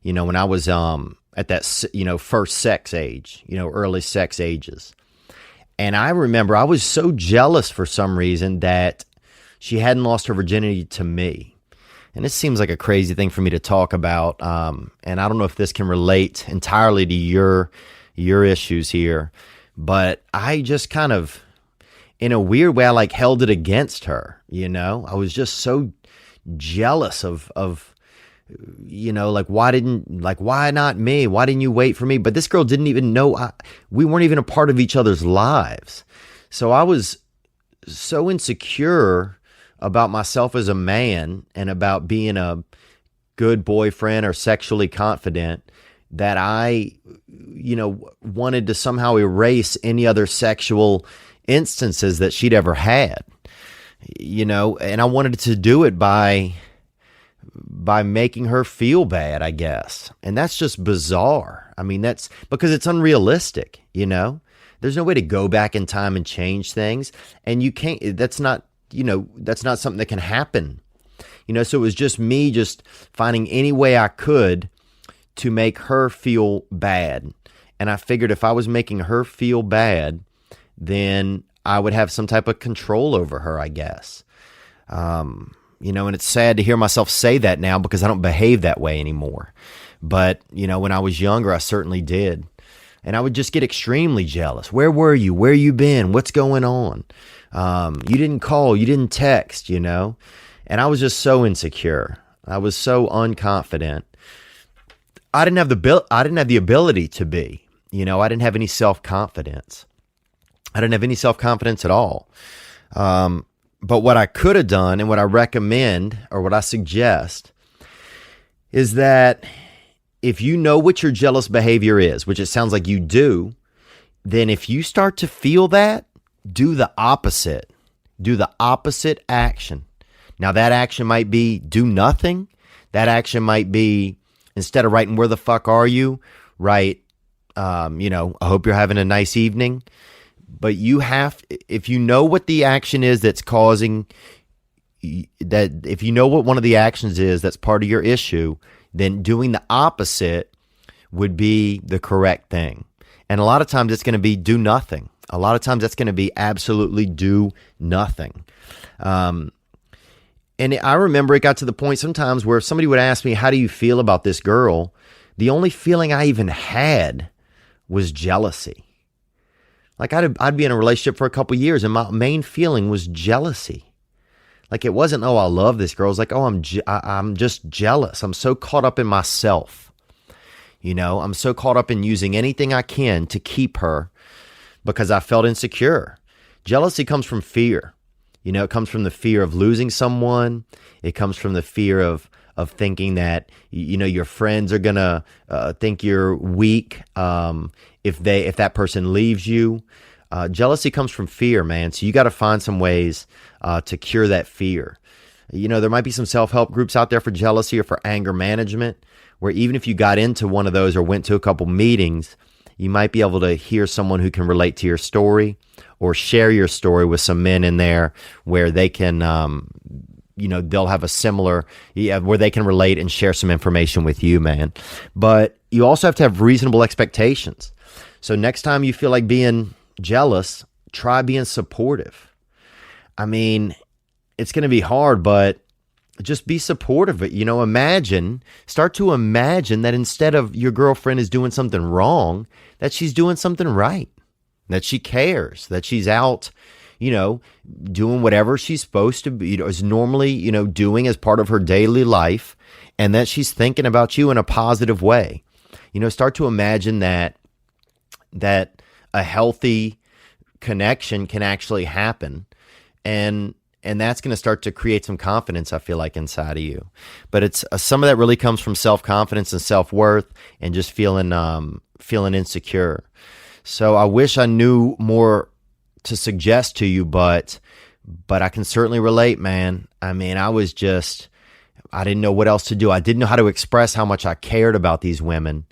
You know, when I was at that, you know, first sex age, you know, early sex ages. And I remember I was so jealous for some reason that she hadn't lost her virginity to me. And this seems like a crazy thing for me to talk about. And I don't know if this can relate entirely to your issues here. But I just kind of, in a weird way, I like held it against her, you know? I was just so jealous of you know, why not me? Why didn't you wait for me? But this girl didn't even know, we weren't even a part of each other's lives. So I was so insecure about myself as a man and about being a good boyfriend or sexually confident that I, you know, wanted to somehow erase any other sexual instances that she'd ever had, you know, and I wanted to do it by making her feel bad, I guess. And that's just bizarre. I mean, that's because it's unrealistic, you know? There's no way to go back in time and change things. And you can't, that's not something that can happen. You know, so it was just me just finding any way I could to make her feel bad. And I figured if I was making her feel bad, then I would have some type of control over her, I guess. You know, and it's sad to hear myself say that now because I don't behave that way anymore. But, you know, when I was younger, I certainly did. And I would just get extremely jealous. Where were you? Where you been? What's going on? You didn't call, you didn't text, you know? And I was just so insecure. I was so unconfident. I didn't have the ability to be, you know, I didn't have any self-confidence. I didn't have any self-confidence at all. But what I could have done and what I recommend or what I suggest is that if you know what your jealous behavior is, which it sounds like you do, then if you start to feel that, do the opposite. Do the opposite action. Now that action might be do nothing. That action might be, instead of writing where the fuck are you, write, you know, I hope you're having a nice evening. But you have, if you know what the action is that's causing that, if you know what one of the actions is that's part of your issue, then doing the opposite would be the correct thing. And a lot of times it's going to be do nothing. A lot of times that's going to be absolutely do nothing. And I remember it got to the point sometimes where if somebody would ask me, how do you feel about this girl? The only feeling I even had was jealousy. Like I'd be in a relationship for a couple years and my main feeling was jealousy. Like it wasn't, oh, I love this girl. It's like, oh, I'm just jealous. I'm so caught up in myself. You know, I'm so caught up in using anything I can to keep her because I felt insecure. Jealousy comes from fear. You know, it comes from the fear of losing someone. It comes from the fear of thinking that, you know, your friends are going to think you're weak if that person leaves you. Jealousy comes from fear, man. So you got to find some ways to cure that fear. You know, there might be some self-help groups out there for jealousy or for anger management, where even if you got into one of those or went to a couple meetings, you might be able to hear someone who can relate to your story or share your story with some men in there where they can, you know, they'll have a similar, where they can relate and share some information with you, man. But you also have to have reasonable expectations. So next time you feel like being jealous, try being supportive. I mean, it's going to be hard, but just be supportive. You know, start to imagine that instead of your girlfriend is doing something wrong, that she's doing something right, that she cares, that she's out, you know, doing whatever she's supposed to be, is normally, you know, doing as part of her daily life, and that she's thinking about you in a positive way. You know, start to imagine that a healthy connection can actually happen, and that's going to start to create some confidence, I feel like, inside of you. But it's some of that really comes from self-confidence and self-worth and just feeling insecure. So I wish I knew more to suggest to you, but I can certainly relate, man. I mean, I didn't know what else to do. I didn't know how to express how much I cared about these women.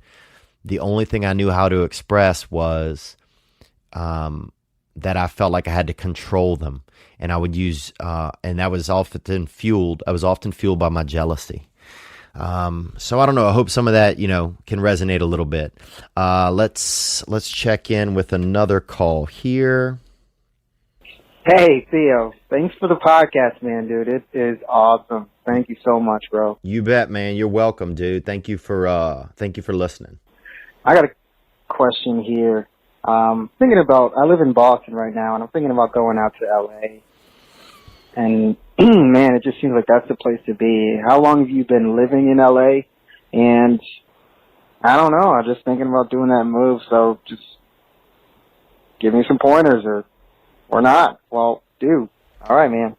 The only thing I knew how to express was that I felt like I had to control them. And I would use, and that was often fueled by my jealousy. So I don't know. I hope some of that, you know, can resonate a little bit. Let's check in with another call here. Hey, Theo. Thanks for the podcast, man, dude. It is awesome. Thank you so much, bro. You bet, man. You're welcome, dude. Thank you for listening. I got a question here. I live in Boston right now, and I'm thinking about going out to LA. And man, it just seems like that's the place to be. How long have you been living in LA? And I don't know. I'm just thinking about doing that move. So just give me some pointers, or not. Well, do. All right, man.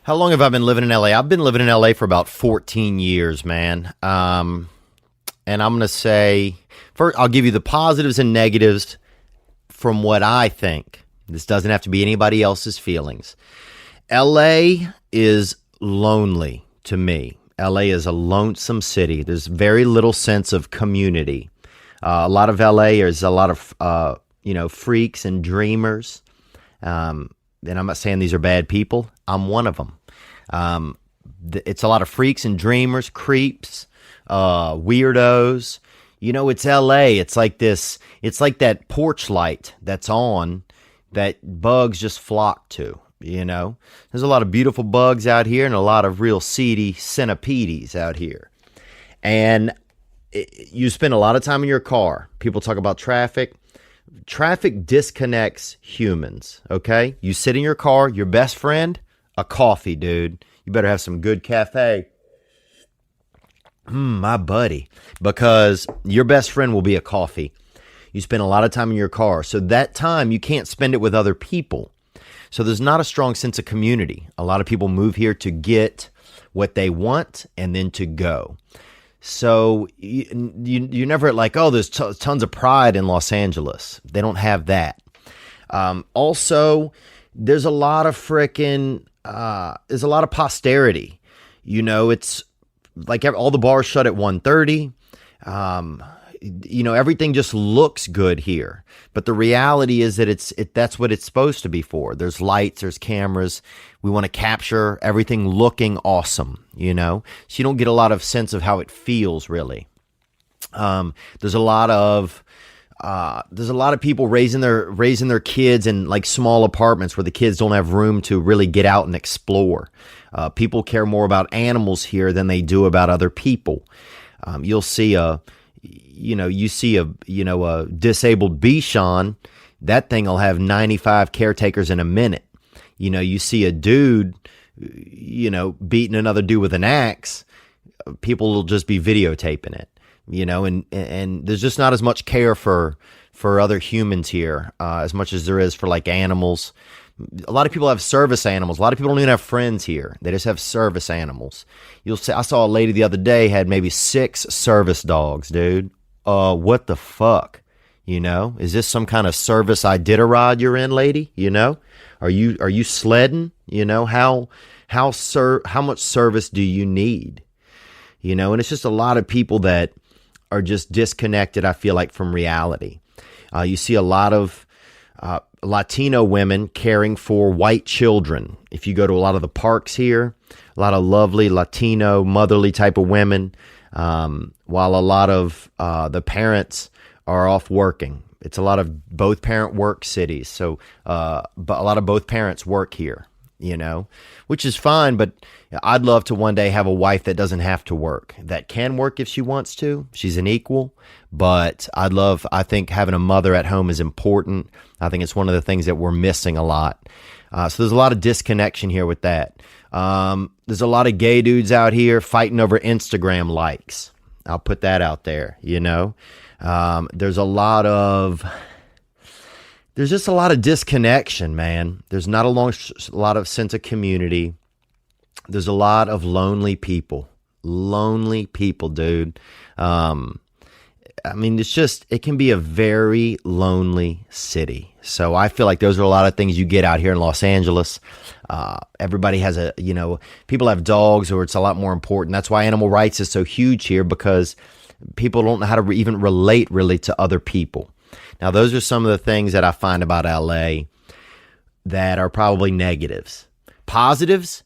How long have I been living in LA? I've been living in LA for about 14 years, man. And I'm going to say, first, I'll give you the positives and negatives from what I think. This doesn't have to be anybody else's feelings. LA is lonely to me. LA is a lonesome city. There's very little sense of community. A lot of LA is a lot of, freaks and dreamers. And I'm not saying these are bad people. I'm one of them. It's a lot of freaks and dreamers, creeps, weirdos. You know, it's LA. It's like that porch light that's on that bugs just flock to, you know. There's a lot of beautiful bugs out here and a lot of real seedy centipedes out here. And you spend a lot of time in your car. People talk about traffic. Traffic disconnects humans, okay? You sit in your car, your best friend, a coffee, dude. You better have some good cafe. My buddy. Because your best friend will be a coffee. You spend a lot of time in your car. So that time, you can't spend it with other people. So there's not a strong sense of community. A lot of people move here to get what they want and then to go. So you're never like, oh, there's tons of pride in Los Angeles. They don't have that. Also, there's a lot of there's a lot of posterity. You know, it's like all the bars shut at 1:30. Everything just looks good here. But the reality is that that's what it's supposed to be for. There's lights, there's cameras. We want to capture everything looking awesome, So you don't get a lot of sense of how it feels, really. There's a lot of people raising their kids in like small apartments where the kids don't have room to really get out and explore. People care more about animals here than they do about other people. You'll see a disabled Bichon, that thing will have 95 caretakers in a minute. You see a dude, beating another dude with an axe, people will just be videotaping it, and there's just not as much care for other humans here, as much as there is for like animals. A lot of people have service animals. A lot of people don't even have friends here. They just have service animals. I saw a lady the other day had maybe 6 service dogs, dude. What the fuck? Is this some kind of service Iditarod you're in, lady? Are you sledding? How much service do you need? And it's just a lot of people that are just disconnected, I feel like, from reality. You see a lot of Latino women caring for white children. If you go to a lot of the parks here, a lot of lovely Latino, motherly type of women, while a lot of the parents are off working. It's a lot of both parent work cities. So, but a lot of both parents work here, which is fine. But I'd love to one day have a wife that doesn't have to work, that can work if she wants to. She's an equal. But I think having a mother at home is important. I think it's one of the things that we're missing a lot. So there's a lot of disconnection here with that. There's a lot of gay dudes out here fighting over Instagram likes. I'll put that out there, There's just a lot of disconnection, man. There's not a lot of sense of community. There's a lot of lonely people, dude. It can be a very lonely city. So I feel like those are a lot of things you get out here in Los Angeles. Everybody has people have dogs, or it's a lot more important. That's why animal rights is so huge here, because people don't know how to even relate really to other people. Now, those are some of the things that I find about LA that are probably negatives. Positives,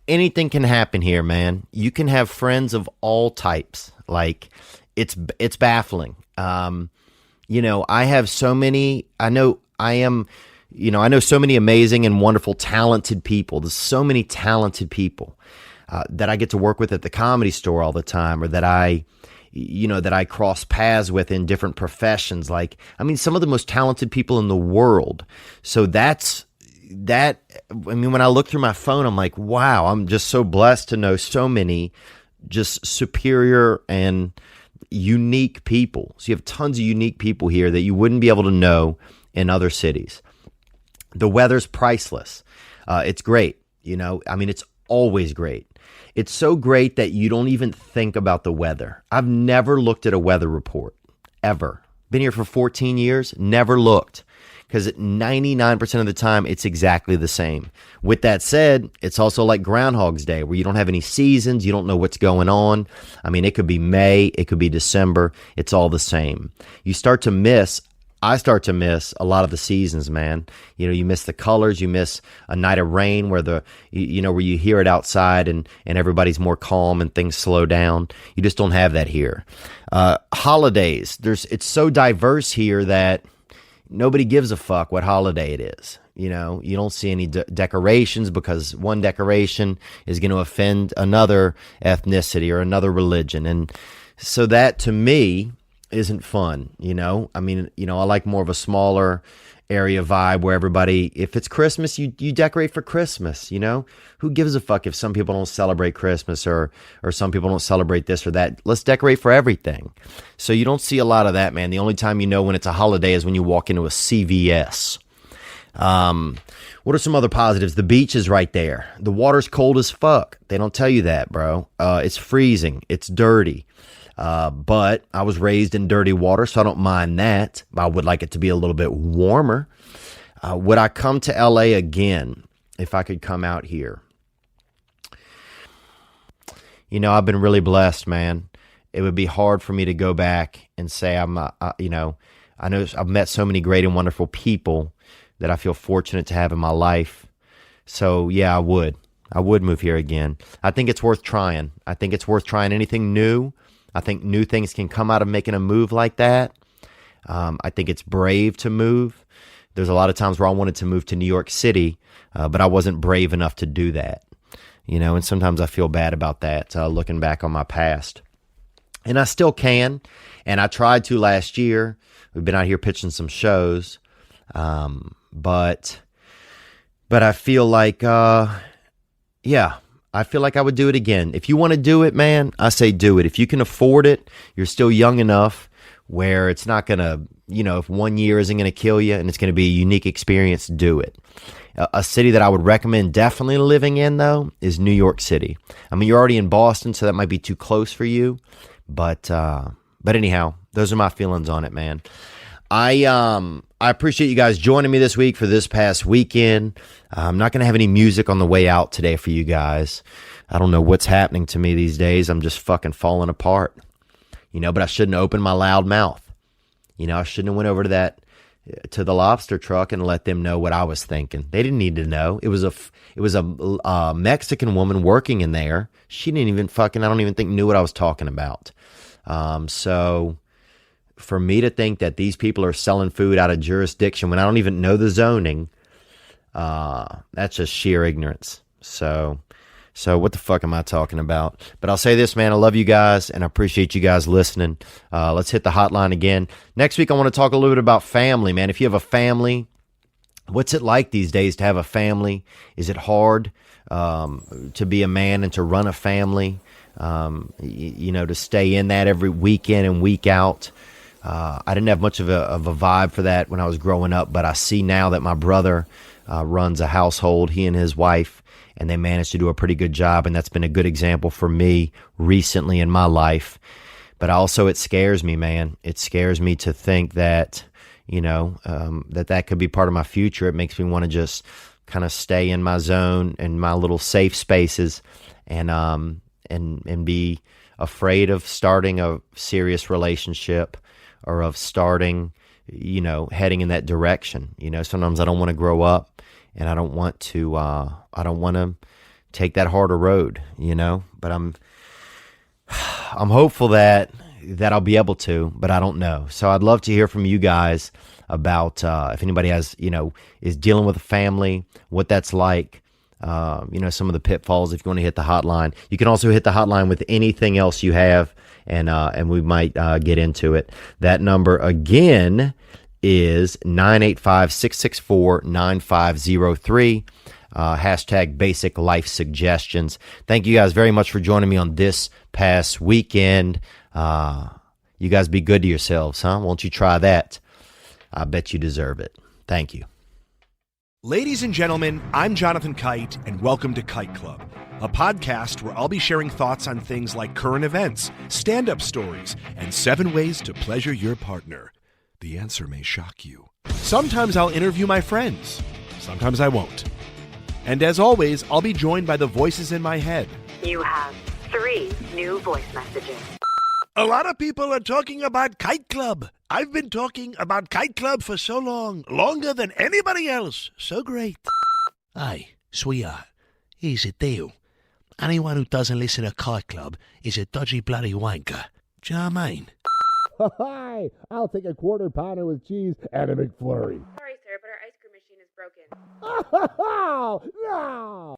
anything can happen here, man. You can have friends of all types. Like, it's baffling. I have so many, I know so many amazing and wonderful, talented people. There's so many talented people that I get to work with at the Comedy Store all the time, or that I cross paths with in different professions. Some of the most talented people in the world. So when I look through my phone, I'm like, wow, I'm just so blessed to know so many just superior and unique people. So you have tons of unique people here that you wouldn't be able to know in other cities. The weather's priceless. It's great. It's always great. It's so great that you don't even think about the weather. I've never looked at a weather report, ever. Been here for 14 years, never looked. Because 99% of the time, it's exactly the same. With that said, it's also like Groundhog's Day, where you don't have any seasons, you don't know what's going on. It could be May, it could be December, it's all the same. I start to miss a lot of the seasons, man. You miss the colors, you miss a night of rain where where you hear it outside and everybody's more calm and things slow down. You just don't have that here. Holidays, it's so diverse here that nobody gives a fuck what holiday it is. You don't see any decorations, because one decoration is going to offend another ethnicity or another religion. And So that to me isn't fun, you know? I mean, you know, I like more of a smaller area vibe where everybody, if it's Christmas, you decorate for Christmas, you know? Who gives a fuck if some people don't celebrate Christmas or some people don't celebrate this or that? Let's decorate for everything. So you don't see a lot of that, man. The only time you know when it's a holiday is when you walk into a CVS. What are some other positives? The beach is right there. The water's cold as fuck. They don't tell you that, bro. It's freezing. It's dirty. But I was raised in dirty water, so I don't mind that. I would like it to be a little bit warmer. Would I come to LA again if I could come out here? You know, I've been really blessed, man. It would be hard for me to go back and say I know I've met so many great and wonderful people that I feel fortunate to have in my life. So yeah, I would move here again. I think it's worth trying. I think it's worth trying anything new. I think new things can come out of making a move like that. I think it's brave to move. There's a lot of times where I wanted to move to New York City, but I wasn't brave enough to do that. You know, and sometimes I feel bad about that, looking back on my past. And I still can, and I tried to last year. We've been out here pitching some shows, but I feel like, I feel like I would do it again. If you want to do it, man, I say do it. If you can afford it, you're still young enough where it's not going to, you know, if 1 year isn't going to kill you and it's going to be a unique experience, do it. A city that I would recommend definitely living in, though, is New York City. I mean, you're already in Boston, so that might be too close for you. But anyhow, those are my feelings on it, man. I appreciate you guys joining me this week for this past weekend. I'm not going to have any music on the way out today for you guys. I don't know what's happening to me these days. I'm just fucking falling apart, you know, but I shouldn't have opened my loud mouth. You know, I shouldn't have went over to the lobster truck and let them know what I was thinking. They didn't need to know. It was a Mexican woman working in there. She didn't even I don't even think knew what I was talking about. So for me to think that these people are selling food out of jurisdiction when I don't even know the zoning, that's just sheer ignorance. So what the fuck am I talking about? But I'll say this, man, I love you guys and I appreciate you guys listening. Let's hit the hotline again. Next week, I want to talk a little bit about family, man. If you have a family, what's it like these days to have a family? Is it hard to be a man and to run a family? You know, to stay in that every weekend and week out. I didn't have much of a vibe for that when I was growing up, but I see now that my brother runs a household, he and his wife, and they managed to do a pretty good job, and that's been a good example for me recently in my life. But also it scares me, man. It scares me to think that, you know, that could be part of my future. It makes me want to just kind of stay in my zone and my little safe spaces and be afraid of starting a serious relationship or of starting, you know, heading in that direction. You know, sometimes I don't want to grow up and I don't want to take that harder road, you know, but I'm hopeful that I'll be able to, but I don't know. So I'd love to hear from you guys about, if anybody has, you know, is dealing with a family, what that's like, you know, some of the pitfalls. If you want to hit the hotline, you can also hit the hotline with anything else you have. And we might get into it. That number again is 985-664-9503. Hashtag basic life suggestions. Thank you guys very much for joining me on this past weekend. You guys be good to yourselves, huh? Won't you try that? I bet you deserve it. Thank you. Ladies and gentlemen, I'm Jonathan Kite, and welcome to Kite Club, a podcast where I'll be sharing thoughts on things like current events, stand-up stories, and 7 ways to pleasure your partner. The answer may shock you. Sometimes I'll interview my friends. Sometimes I won't. And as always, I'll be joined by the voices in my head. You have 3 new voice messages. A lot of people are talking about Kite Club. I've been talking about Kite Club for so long, longer than anybody else. So great. Hey, sweetheart, here's the deal. Anyone who doesn't listen to Kite Club is a dodgy bloody wanker. Do you know what I mean? Hi, I'll take a quarter pounder with cheese and a McFlurry. Sorry, sir, but our ice cream machine is broken. Oh, no!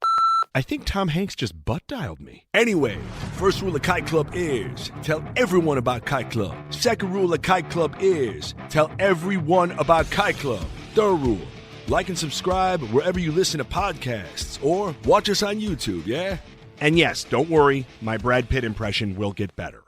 I think Tom Hanks just butt dialed me. Anyway, first rule of Kite Club is tell everyone about Kite Club. Second rule of Kite Club is tell everyone about Kite Club. Third rule, like and subscribe wherever you listen to podcasts or watch us on YouTube, yeah? And yes, don't worry, my Brad Pitt impression will get better.